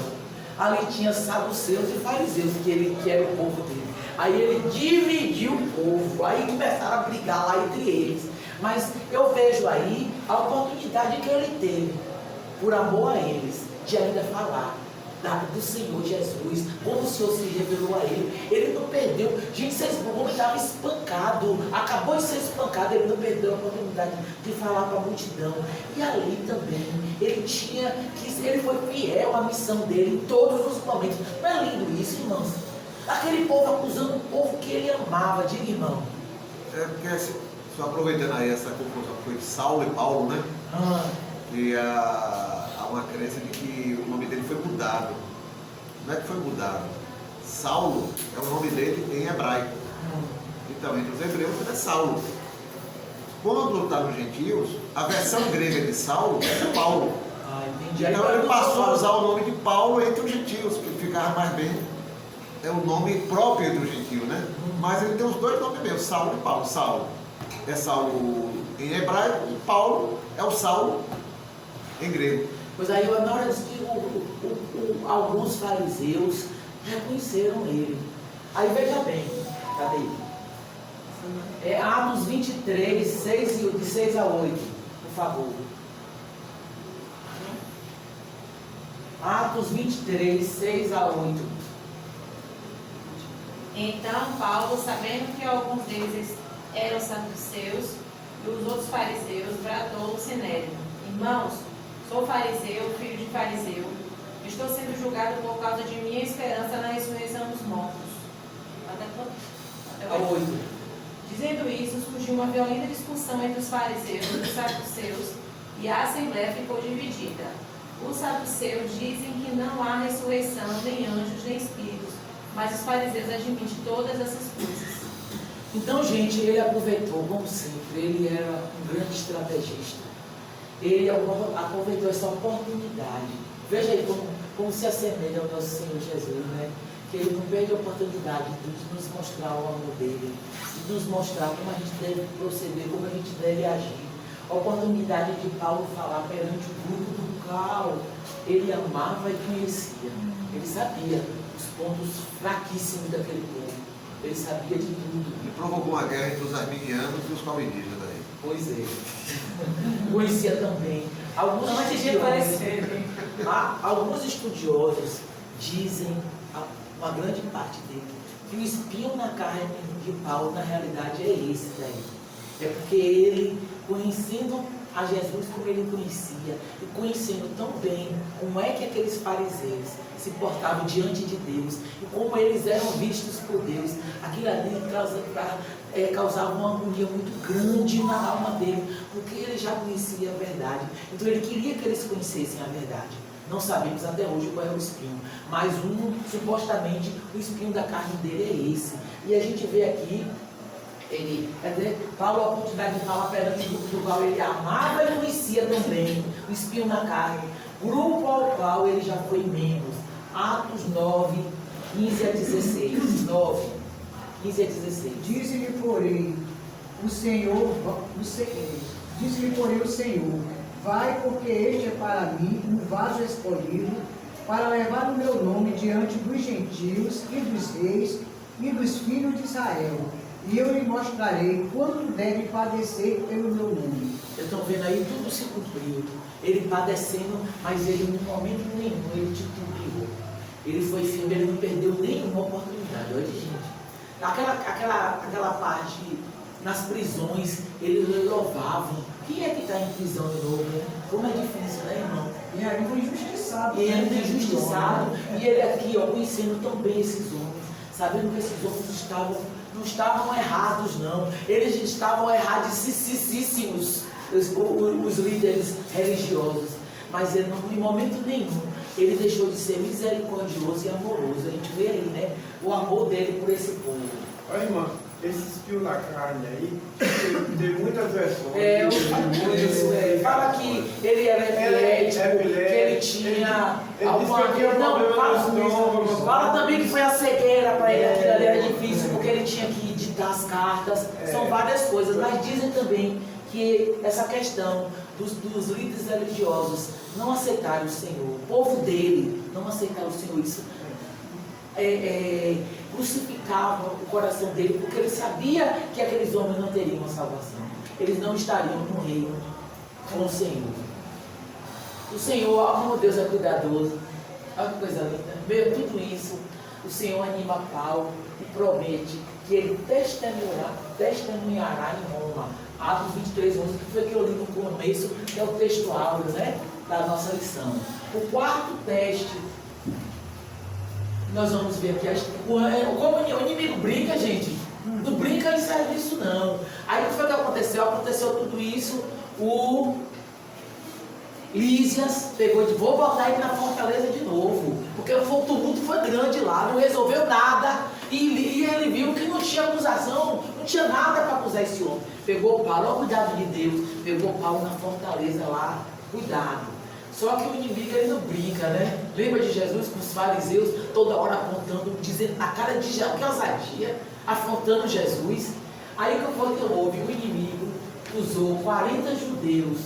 [SPEAKER 1] Ali tinha saduceus e fariseus, que era o povo dele. Aí ele dividiu o povo. Aí começaram a brigar lá entre eles. Mas eu vejo aí a oportunidade que ele teve, por amor a eles, de ainda falar do Senhor Jesus, como o Senhor se revelou a ele. Ele não perdeu. Gente, o homem estava espancado, acabou de ser espancado, ele não perdeu a oportunidade de falar para a multidão. E ali também, ele foi fiel à missão dele em todos os momentos. Não é lindo isso, irmãos? Aquele povo acusando o povo que ele amava, diga, irmão.
[SPEAKER 4] É porque, só aproveitando aí essa confusão que foi de Saulo e Paulo, né? E há uma crença de que o nome dele foi mudado. Não é que foi mudado. Saulo é o nome dele em hebraico. Então, entre os hebreus é Saulo. Quando está nos gentios, a versão grega de Saulo é Paulo.
[SPEAKER 1] Entendi.
[SPEAKER 4] Então ele passou a usar o nome de Paulo entre os gentios, que ficava mais bem. É o nome próprio entre os gentios, né? Mas ele tem os dois nomes mesmo, Saulo e Paulo. Saulo é Saulo em hebraico e Paulo é o Saulo em grego.
[SPEAKER 1] Pois aí, na hora que alguns fariseus reconheceram ele. Aí veja bem, cadê? É Atos 23, de 6 a 8, por favor. Atos 23, 6 a 8.
[SPEAKER 8] Então Paulo, sabendo que alguns deles eram saduceus e os outros fariseus, bradou no Sinédrio: irmãos, sou fariseu, filho de fariseu, estou sendo julgado por causa de minha esperança na ressurreição dos mortos. Até
[SPEAKER 1] 8.
[SPEAKER 8] Dizendo isso, surgiu uma violenta discussão entre os fariseus e os saduceus, e a assembleia ficou dividida. Os saduceus dizem que não há ressurreição, nem anjos, nem espíritos, mas os fariseus admitem todas essas coisas.
[SPEAKER 1] Então, gente, ele aproveitou, como sempre, ele era um grande estrategista. Ele aproveitou essa oportunidade. Veja aí como se assemelha ao nosso Senhor Jesus, né? Que ele não perde a oportunidade de nos mostrar o amor dele, de nos mostrar como a gente deve proceder, como a gente deve agir. A oportunidade de Paulo falar perante o grupo do qual ele amava e conhecia. Ele sabia os pontos fraquíssimos daquele povo. Ele sabia de tudo.
[SPEAKER 4] E provocou uma guerra entre os arminianos e os calvinistas aí.
[SPEAKER 1] Pois é. Conhecia também. Alguns estudiosos dizem, uma grande parte dele, que o espinho na carne de Paulo, na realidade, é esse daí. É porque ele, conhecendo a Jesus como ele conhecia, e conhecendo tão bem como é que aqueles fariseus se portavam diante de Deus, e como eles eram vistos por Deus, aquilo ali causava uma agonia muito grande na alma dele, porque ele já conhecia a verdade. Então ele queria que eles conhecessem a verdade. Não sabemos até hoje qual é o espinho, mas supostamente o espinho da carne dele é esse. E a gente vê aqui, quer dizer, Paulo, a oportunidade de falar perante o grupo do qual ele amava e conhecia também, o espinho na carne, grupo ao qual ele já foi membro. Atos 9, 15 a 16. 9, 15 a 16.
[SPEAKER 2] Disse-lhe, porém, o Senhor, vai, porque este é para mim um vaso escolhido, para levar o meu nome diante dos gentios e dos reis e dos filhos de Israel. E eu lhe mostrarei quanto deve padecer pelo meu nome.
[SPEAKER 1] Vocês estão vendo aí, tudo se cumpriu. Ele padecendo, mas ele, em momento nenhum, ele titubeou. Ele foi firme, ele não perdeu nenhuma oportunidade. Olha, gente, aquela parte, nas prisões, eles louvavam. Quem é que está em prisão de novo? Né? Como é difícil, né, irmão?
[SPEAKER 2] E aí foi injustiçado.
[SPEAKER 1] E ele foi injustiçado. E ele aqui, ó, conhecendo tão bem esses homens, sabendo que esses homens não estavam errados, não. Eles estavam erradicíssimos, os líderes religiosos. Mas ele, não, em momento nenhum, ele deixou de ser misericordioso e amoroso. A gente vê aí, né? O amor dele por esse povo.
[SPEAKER 6] Olha, irmã, esse espinho na carne aí, tem muitas versões.
[SPEAKER 1] Fala que ele era epilético, que ele tinha alguma... Fala também que foi a cegueira para ele, aquilo ali era difícil, porque ele tinha que ditar as cartas, são várias coisas, mas dizem também que essa questão dos líderes religiosos não aceitarem o Senhor, o povo dele não aceitar o Senhor, isso crucificava o coração dele, porque ele sabia que aqueles homens não teriam a salvação, eles não estariam no reino com o Senhor. O Senhor, como Deus é cuidadoso, olha que coisa linda, meio tudo isso, o Senhor anima Paulo e promete que ele testemunhará em Roma. Atos 23, 11, que foi que eu li no começo, que é o texto áureo, né, da nossa lição. O quarto teste, nós vamos ver aqui, como o inimigo brinca, gente, não brinca em serviço não. Aí o que foi que aconteceu? Aconteceu tudo isso, o Lísias pegou de vou botar ele na fortaleza de novo, porque o tumulto foi grande lá, não resolveu nada, e ele viu que não tinha acusação, não tinha nada para acusar esse homem. Pegou Paulo, olha o cuidado de Deus, pegou Paulo na fortaleza lá, cuidado. Só que o inimigo, ele não brinca, né? Lembra de Jesus com os fariseus, toda hora apontando, dizendo na cara de Jesus, que ousadia, afrontando Jesus. Aí o que foi que houve? O inimigo usou 40 judeus.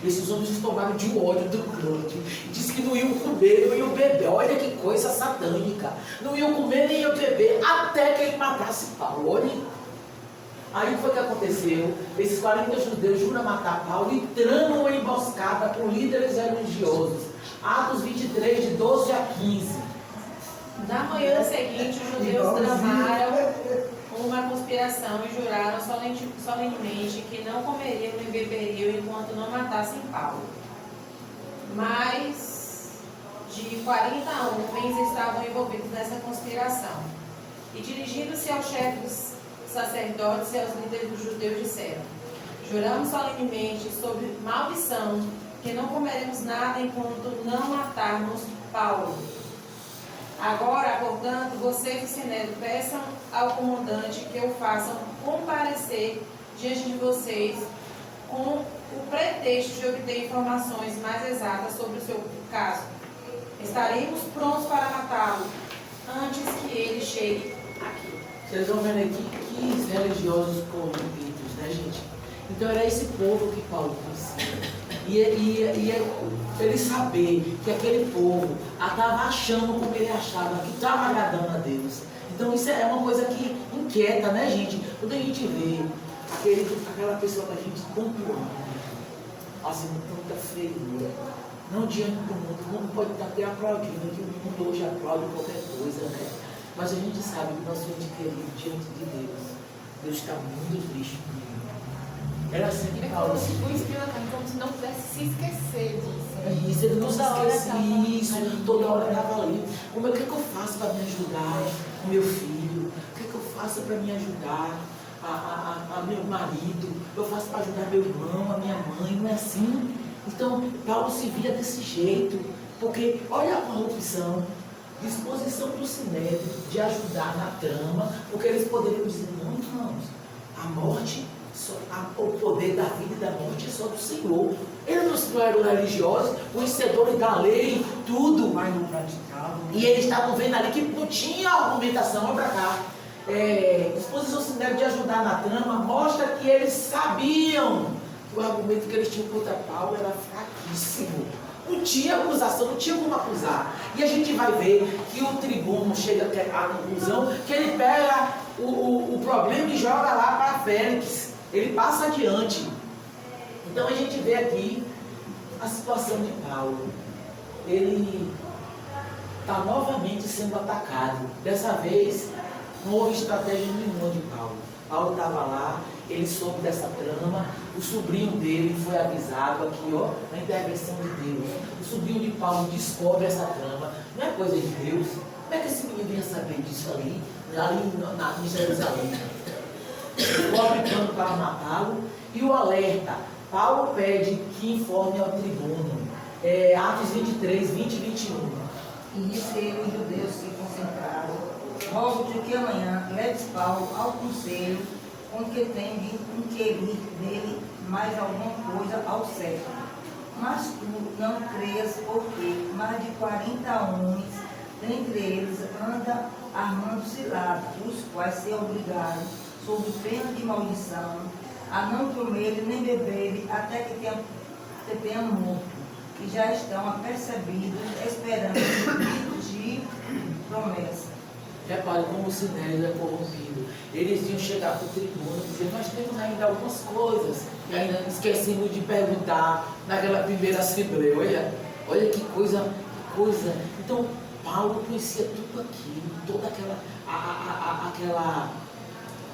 [SPEAKER 1] Esses homens tomaram de um ódio do grande. Disse que não iam comer, não iam beber. Olha que coisa satânica. Não iam comer nem iam beber até que ele matasse Paulo. Olha. Aí foi o que aconteceu. Esses 40 judeus juram matar Paulo e tramam uma emboscada com líderes religiosos. Atos 23, de 12 a 15.
[SPEAKER 8] Na manhã seguinte, os judeus tramaram uma conspiração e juraram solenemente que não comeriam nem beberiam enquanto não matassem Paulo. Mais de 40 homens estavam envolvidos nessa conspiração. E dirigindo-se ao chefe dos sacerdotes e aos líderes dos judeus disseram: juramos solenemente sob maldição que não comeremos nada enquanto não matarmos Paulo. Agora, portanto, vocês, o Sinédrio, peçam ao comandante que o façam comparecer diante de vocês com o pretexto de obter informações mais exatas sobre o seu caso. Estaremos prontos para matá-lo antes que ele chegue aqui.
[SPEAKER 1] Vocês vão vendo aqui que religiosos corrompidos, né, gente? Então era esse povo que Paulo conhecia. E ele saber que aquele povo estava achando como ele achava, que estava agradando a Deus. Então isso é uma coisa que inquieta, né, gente? Quando a gente vê aquela pessoa que a gente tanto ama, assim, tanta feiura, não diante do mundo, o mundo pode estar até aplaudindo, que o mundo hoje aplaude qualquer coisa, né? Mas a gente sabe que nosso ente querido diante de Deus está muito triste comigo. Era assim que Paulo se
[SPEAKER 9] o Espírito como se não pudesse se esquecer disso.
[SPEAKER 1] Isso, ele não se
[SPEAKER 9] Toda hora
[SPEAKER 1] esquecia isso,
[SPEAKER 9] tava
[SPEAKER 1] toda hora estava ali. O que é que eu faço para me ajudar o meu filho? O que é que eu faço para me ajudar a meu marido? Eu faço para ajudar meu irmão, a minha mãe, não é assim? Então, Paulo se via desse jeito, porque olha a corrupção, disposição do Sinédrio de ajudar na trama, porque eles poderiam dizer, não, irmãos, a morte, o poder da vida e da morte é só do Senhor. Eles não eram religiosos, conhecedores da lei, tudo,
[SPEAKER 2] Mas não praticavam.
[SPEAKER 1] e eles estavam vendo ali que não tinha argumentação, olha para cá. Disposição Sinédrio de ajudar na trama mostra que eles sabiam que o argumento que eles tinham contra Paulo era fraquíssimo. Não tinha acusação, não tinha como acusar. E a gente vai ver que o tribuno chega à conclusão que ele pega o problema e joga lá para Félix. Ele passa adiante. Então a gente vê aqui a situação de Paulo. Ele está novamente sendo atacado. Dessa vez, não houve estratégia nenhuma de Paulo. Paulo estava lá, ele soube dessa trama, o sobrinho dele foi avisado aqui, ó, na intervenção de Deus. O sobrinho de Paulo descobre essa trama. Não é coisa de Deus. Como é que esse menino ia saber disso ali em Jerusalém? Cobre plano para matá-lo e o alerta. Paulo pede que informe ao tribuno. Atos 23, 20 e 21.
[SPEAKER 10] E disse ele, os judeus se concentraram, rogo-te que amanhã leves Paulo ao conselho, com que tem de inquirir dele mais alguma coisa ao certo. Mas tu não creias, porque mais de 40 homens, dentre eles, anda armando ciladas, os quais se obrigaram, sob pena de maldição, a não comer nem beber até que tenha morto, e já estão apercebidos, esperando de promessa.
[SPEAKER 1] Repare como o Sinédrio é corrompido. Eles iam chegar para o tribuno e dizer, nós temos ainda algumas coisas que ainda esquecemos de perguntar naquela primeira assembleia. Olha que coisa. Então, Paulo conhecia tudo aquilo, toda aquela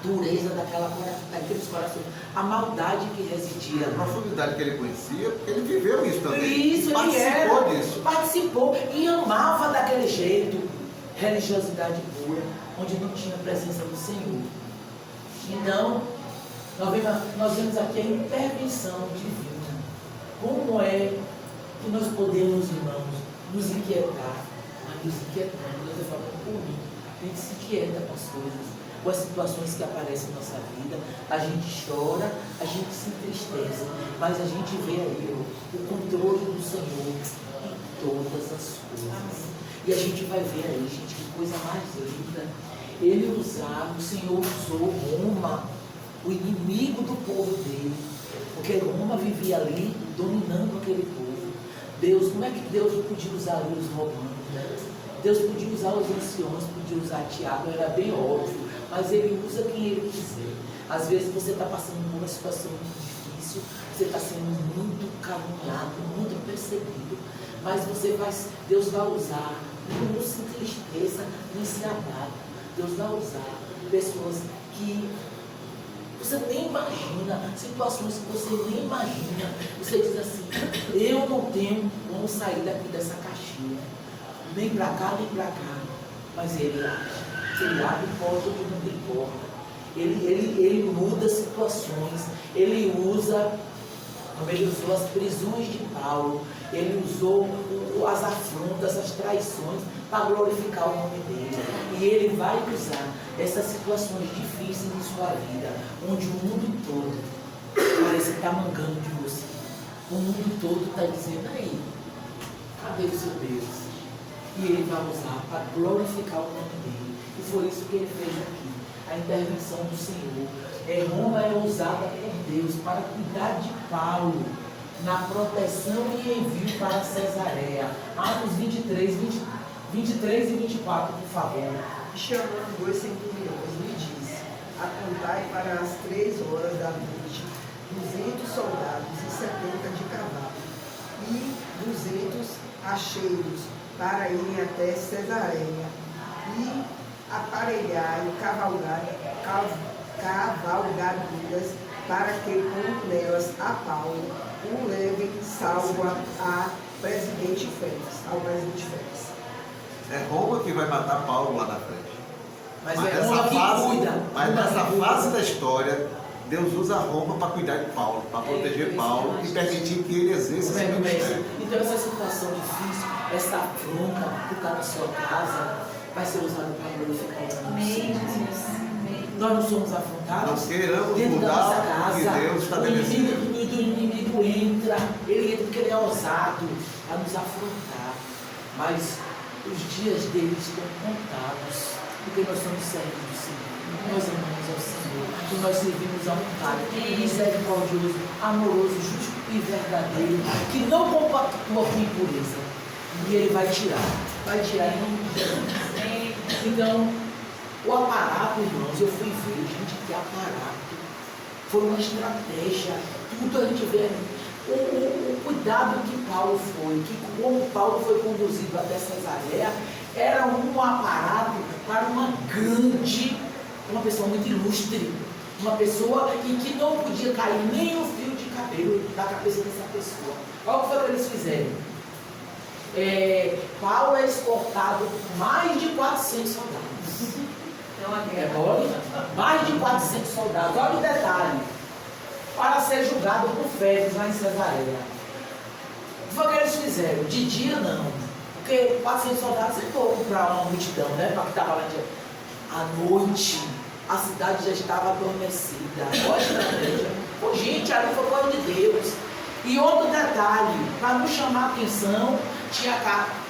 [SPEAKER 1] dureza daqueles corações, a maldade que residia.
[SPEAKER 4] A profundidade que ele conhecia, porque ele viveu isso também.
[SPEAKER 1] Isso,
[SPEAKER 4] participou disso.
[SPEAKER 1] Participou e amava daquele jeito. Religiosidade pura, onde não tinha a presença do Senhor. Então, nós vemos aqui a intervenção divina. Como é que nós podemos, irmãos, nos inquietar? Mas nos inquietamos, Deus está falando por mim. A gente se inquieta com as coisas, com as situações que aparecem em nossa vida. A gente chora, a gente se entristece, mas a gente vê aí o controle do Senhor em todas as coisas. E a gente vai ver aí, gente, que coisa mais linda. O Senhor usou Roma, o inimigo do povo dele, porque Roma vivia ali dominando aquele povo. Deus, como é que Deus podia usar ali os romanos, né? Deus podia usar os anciãos, podia usar Tiago, era bem óbvio, mas ele usa quem ele quiser. Às vezes você está passando por uma situação muito difícil, você está sendo muito caluniado, muito perseguido, mas Deus vai usar. Não se entristeça, não se abate. Deus vai usar pessoas que você nem imagina, situações que você nem imagina. Você diz assim, eu não tenho como sair daqui dessa caixinha, nem para cá, nem para cá. Mas Ele acha, Ele abre porta onde não tem porta. Ele muda situações, Ele usa, como Ele usou as prisões de Paulo, Ele usou as afrontas, as traições para glorificar o nome dele. E Ele vai usar essas situações difíceis em sua vida, onde o mundo todo parece que está mangando de você. O mundo todo está dizendo, aí, cadê o seu Deus? E Ele vai usar para glorificar o nome dele. E foi isso que Ele fez aqui, a intervenção do Senhor. Roma é usada por Deus para cuidar de Paulo. na proteção e envio para Cesareia. Atos 23 e 24, por favor.
[SPEAKER 7] E chamando 2 centuriões, lhe disse: apontai para as 3 horas da noite 200 soldados e 70 de cavalo, e 200 acheiros para irem até Cesareia, e aparelhai cavalgaduras, para que, pondo nelas a Paulo, o levem salvo a presidente Félix, ao presidente Félix.
[SPEAKER 4] É Roma que vai matar Paulo lá na frente.
[SPEAKER 1] Mas é Roma que cuida.
[SPEAKER 4] Mas nessa fase da história, Deus usa Roma para cuidar de Paulo, para proteger Paulo e permitir que ele exerça esse ministério.
[SPEAKER 1] Então essa situação difícil, essa afronta que está na sua casa, vai ser usada para glorificar o nome do Senhor. Nós não somos afrontados.
[SPEAKER 4] Nós queremos
[SPEAKER 1] dentro da nossa
[SPEAKER 4] mudar o que
[SPEAKER 1] casa.
[SPEAKER 4] Deus estabeleceu.
[SPEAKER 1] O inimigo entra, ele entra porque ele é ousado a nos afrontar. Mas os dias dele estão contados, porque nós somos servos do Senhor. Nós amamos ao Senhor e nós servimos a um Pai misericordioso, amoroso, justo e verdadeiro, que não compactua com impureza. E ele vai tirar em nome de Jesus. Então, o aparato, irmãos, eu fui ver, gente, que aparato. Foi uma estratégia, tudo a gente vê. O cuidado que Paulo foi, que como Paulo foi conduzido até Cesareia, era um aparato para uma pessoa muito ilustre, uma pessoa em que não podia cair nem um fio de cabelo da cabeça dessa pessoa. Qual foi o que eles fizeram? Paulo é escoltado por mais de 400 soldados. Mais de 400 soldados. Olha o detalhe. Para ser julgado por Félix lá em Cesareia. Foi o que eles fizeram. De dia não. Porque 400 soldados é pouco para uma multidão, né? Para que estava lá de... À noite, a cidade já estava adormecida. Olha a estratégia. Pô, gente, ali foi coisa de Deus. E outro detalhe, para nos chamar a atenção, tinha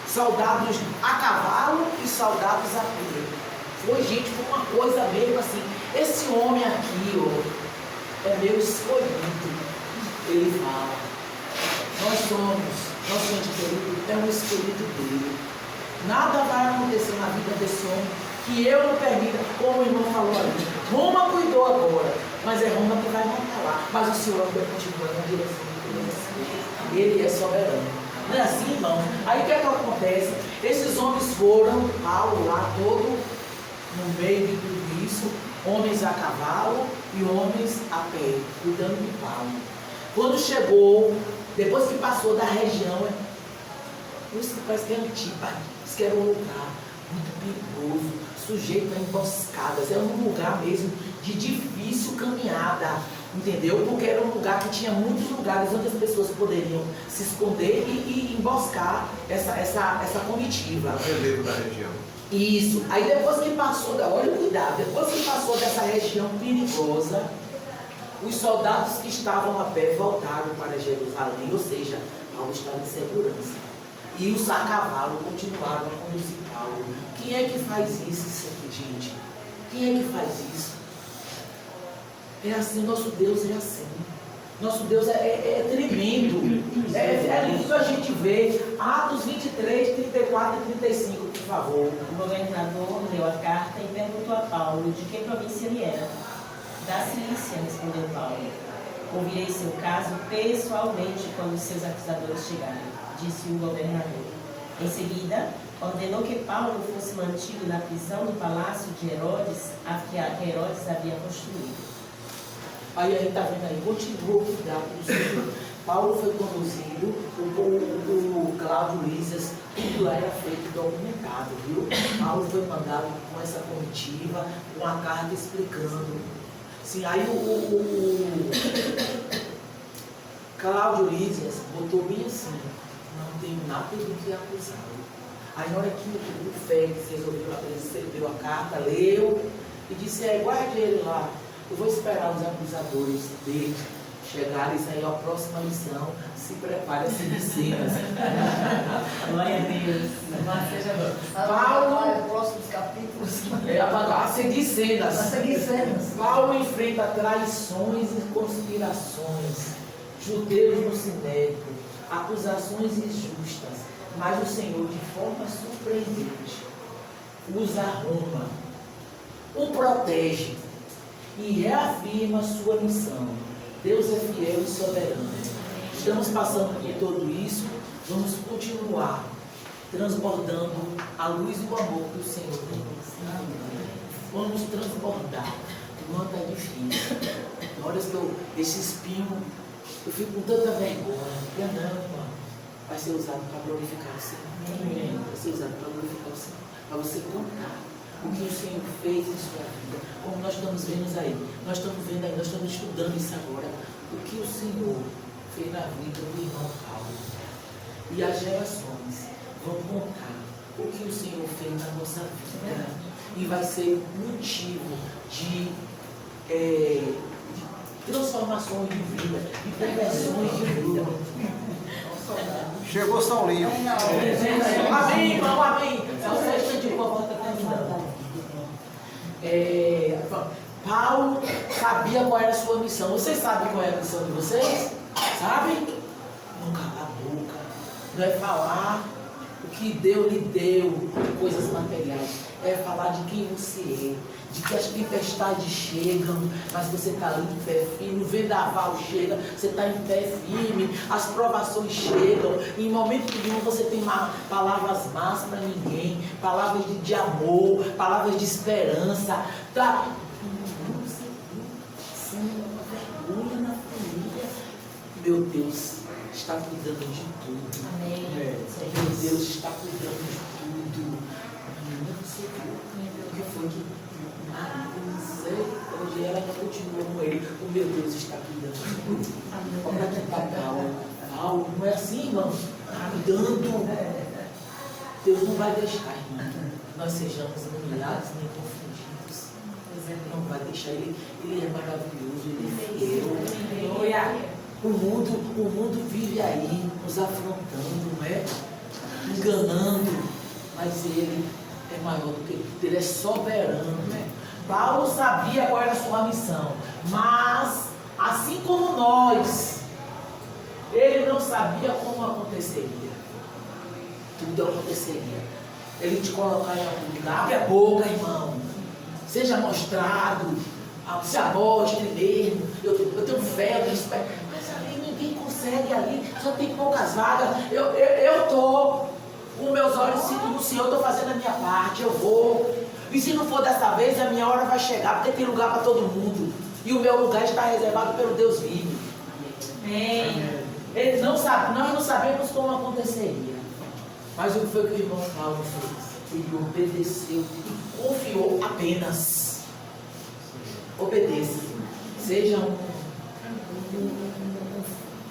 [SPEAKER 1] soldados a cavalo e soldados a pé. Foi, gente, foi uma coisa mesmo assim. Esse homem aqui, ó, é meu escolhido. Ele fala, nosso ente querido é um escolhido dele. Nada vai acontecer na vida desse homem que eu não permita, como o irmão falou ali. Roma cuidou agora, mas é Roma que vai matar lá. Mas o Senhor continua na direção do Deus. Ele é soberano. Não é assim, irmão? Aí o que é que acontece? Esses homens foram, Paulo lá todo no meio de tudo isso, homens a cavalo e homens a pé, cuidando de Paulo. Quando chegou, depois que passou da região, isso parece que é Antipa, isso que era um lugar muito perigoso, sujeito a emboscadas, era um lugar mesmo de difícil caminhada, entendeu? Porque era um lugar que tinha muitos lugares onde as pessoas poderiam se esconder e emboscar essa comitiva.
[SPEAKER 4] O relevo da região.
[SPEAKER 1] Isso. Aí depois que passou, olha o cuidado, depois que passou dessa região perigosa, os soldados que estavam a pé voltaram para Jerusalém, ou seja, Paulo estava em segurança. E os a cavalo continuaram a conduzir Paulo. Quem é que faz isso, gente? Quem é que faz isso? É assim, nosso Deus é assim. Nosso Deus é tremendo. É lindo a gente ver. Atos 23, 34 e 35, por favor.
[SPEAKER 11] O governador leu a carta e perguntou a Paulo de que província ele era. Da Cilícia, respondeu Paulo. Ouvirei seu caso pessoalmente quando os seus acusadores chegarem, disse o governador. Em seguida, ordenou que Paulo fosse mantido na prisão do palácio de Herodes, a que Herodes havia construído.
[SPEAKER 1] Aí a gente está vendo aí, continuou o cuidado do Senhor. Paulo foi conduzido, o Cláudio Lísias, tudo lá era feito documentado, viu? Paulo foi mandado com essa comitiva, com a carta explicando. Sim, aí o Cláudio Lísias botou bem assim, não tenho nada do que acusá-lo. Aí na hora que o Félix recebeu a carta, leu e disse, guarde ele lá. Eu vou esperar os acusadores dele chegarem, isso aí é a próxima missão. Se prepare a seguir cenas.
[SPEAKER 11] Glória a Deus.
[SPEAKER 1] Paulo,
[SPEAKER 2] próximos capítulos.
[SPEAKER 1] A seguir cenas.
[SPEAKER 2] A seguir cenas.
[SPEAKER 1] Paulo enfrenta traições e conspirações. judeus no sinédrio, acusações injustas, mas o Senhor, de forma surpreendente, os arruma, o protege e reafirma sua missão. Deus é fiel e soberano. Estamos passando por tudo isso, vamos continuar transbordando a luz e o amor que o Senhor tem. Vamos transbordar. Não está difícil. Na hora que esse espinho, eu fico com tanta vergonha. Caramba, vai ser usado para glorificar o Senhor. Vai ser usado para glorificar o Senhor. Para você contar o que o Senhor fez em sua vida. Como nós estamos vendo aí. Nós estamos vendo aí, nós estamos estudando isso agora. O que o Senhor fez na vida do irmão Paulo. E as gerações vão contar o que o Senhor fez na nossa vida. E vai ser motivo de transformações de vida, de conversões de vida.
[SPEAKER 4] Chegou Saulinho.
[SPEAKER 1] Amém, irmão, amém. Só um de boa volta terminando. Paulo sabia qual era a sua missão. Vocês sabem qual é a missão de vocês? Sabem? Não calar a boca. Não é falar o que Deus lhe deu, coisas materiais. É falar de quem você é. De que as tempestades chegam, mas você está ali em pé firme, o vendaval chega, você está em pé firme, as provações chegam, e em momento nenhum você tem palavras más para ninguém, palavras de amor, palavras de esperança, tá? Vergonha na família. Meu Deus está cuidando de tudo.
[SPEAKER 11] Amém.
[SPEAKER 1] Meu Deus está cuidando de tudo. Você viu o que foi que hoje ela continua com ele. O meu Deus está cuidando de tudo. Olha que está Paulo. Não é assim, irmão? Está cuidando. Deus não vai deixar, irmão, que nós sejamos humilhados nem confundidos. Não vai deixar. Ele é maravilhoso, ele é fiel. O mundo vive aí, nos afrontando, né? Enganando, mas ele é maior do que tudo, ele é soberano, né? Paulo sabia qual era a sua missão, mas, assim como nós, ele não sabia como aconteceria. Tudo aconteceria. Ele te colocar em algum lugar, abre a boca, irmão, seja mostrado, se amostre mesmo. Eu tenho fé, eu tenho esperança, mas ali ninguém consegue, ali só tem poucas vagas. Eu estou com meus olhos cintos no Senhor, estou fazendo a minha parte, eu vou. E se não for dessa vez, a minha hora vai chegar, porque tem lugar para todo mundo. E o meu lugar está reservado pelo Deus vivo. Amém. Ele não sabe, nós não sabemos como aconteceria. Mas o que foi que o irmão Paulo fez? Ele obedeceu e confiou apenas. Obedeça. Seja um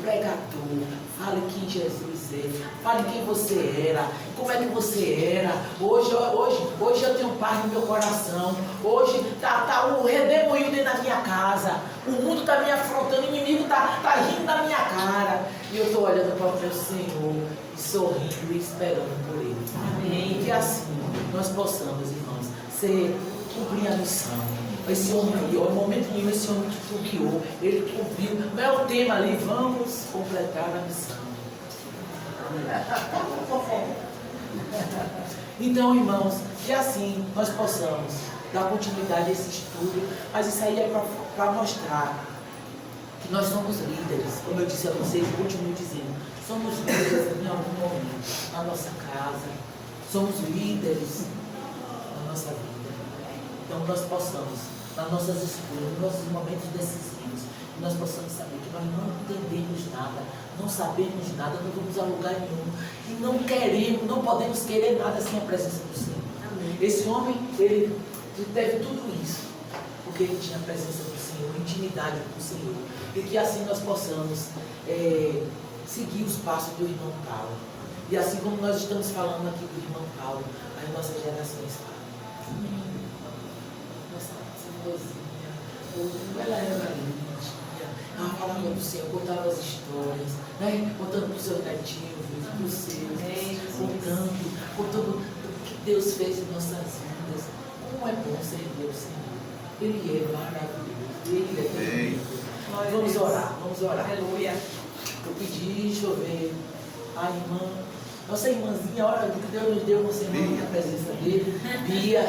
[SPEAKER 1] pregador. Fale quem Jesus é. Fale quem você era. Como é que você era. Hoje eu tenho paz no meu coração. Hoje tá o redemoinho dentro da minha casa. O mundo está me afrontando. O inimigo tá rindo da minha cara. E eu estou olhando para o meu Senhor e sorrindo e esperando por Ele. Amém. Que assim nós possamos, irmãos, cumprir a missão. Esse homem aí, ó, em momento nenhum, esse homem que tu guiou, ele cumpriu. Não é o tema ali, vamos completar a missão. Então, irmãos, que assim nós possamos dar continuidade a esse estudo, mas isso aí é para mostrar que nós somos líderes. Como eu disse a vocês, continuo dizendo, somos líderes em algum momento na nossa casa, somos líderes na nossa vida. Então nós possamos, nas nossas escolhas, nos nossos momentos decisivos, nós possamos saber que nós não entendemos nada, não sabemos nada, não vamos a lugar nenhum e não queremos, não podemos querer nada sem a presença do Senhor. Amém. Esse homem, ele teve tudo isso, porque ele tinha a presença do Senhor, intimidade com o Senhor, e que assim nós possamos seguir os passos do irmão Paulo. E assim como nós estamos falando aqui do irmão Paulo, as nossas gerações falam. Ela era lindinha, ela falava do Senhor, contava as histórias, né? Contando para os seus netinhos, para os seus, contando o que Deus fez em nossas vidas. Como é bom servir ao Senhor. Ele é maravilhoso, Ele é lindo. Vamos orar, vamos orar.
[SPEAKER 8] Aleluia.
[SPEAKER 1] Eu pedi, deixa eu ver, a irmã, nossa irmãzinha, olha do que Deus nos deu, você irmã, na presença dele. Bia,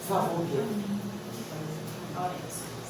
[SPEAKER 1] por favor, Bia.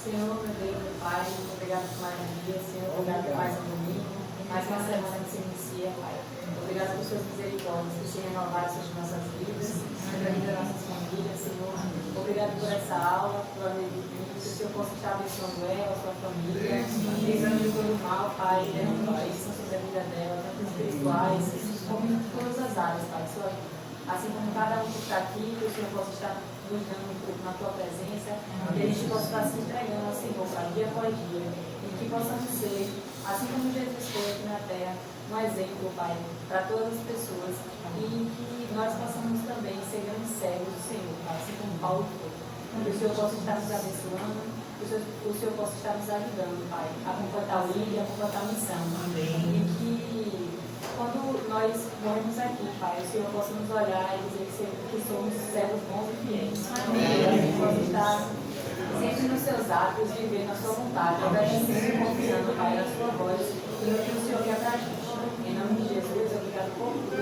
[SPEAKER 12] Senhor, meu Deus, meu Pai, muito obrigado por mais um dia, Senhor, obrigado por mais um domingo, mais uma semana que se inicia, Pai. Obrigado por suas misericórdias, que se renovaram sobre nossas vidas, sobre a vida das nossas famílias, Senhor. Obrigado por essa aula, pela vida que o Senhor possa estar abençoando ela, a sua família, livrando de todo mal, Pai, derramando bênçãos sobre a vida dela, tanto espirituais, como em todas as áreas, Pai. Senhor, assim como cada um que está aqui, que o Senhor possa estar buscando um pouco na tua presença, que a gente possa estar se entregando ao Senhor, Pai, dia após dia, e que possamos ser, assim como Jesus foi aqui na terra, um exemplo, Pai, para todas as pessoas, e que nós possamos também ser grandes servos do Senhor, Pai, assim como Paulo foi. Que o Senhor possa estar nos abençoando, que o Senhor possa estar nos ajudando, Pai, a completar o livro e a completar a missão.
[SPEAKER 1] Amém.
[SPEAKER 12] E que quando nós morremos aqui, Pai, o Senhor possa nos olhar e dizer que somos servos bons e fiéis. Amém. Que possa estar sempre nos seus atos, vivendo a sua vontade, obedecendo e confiando, Pai, na sua voz e no que o Senhor quer para a gente. Em nome de Jesus, obrigado por tudo.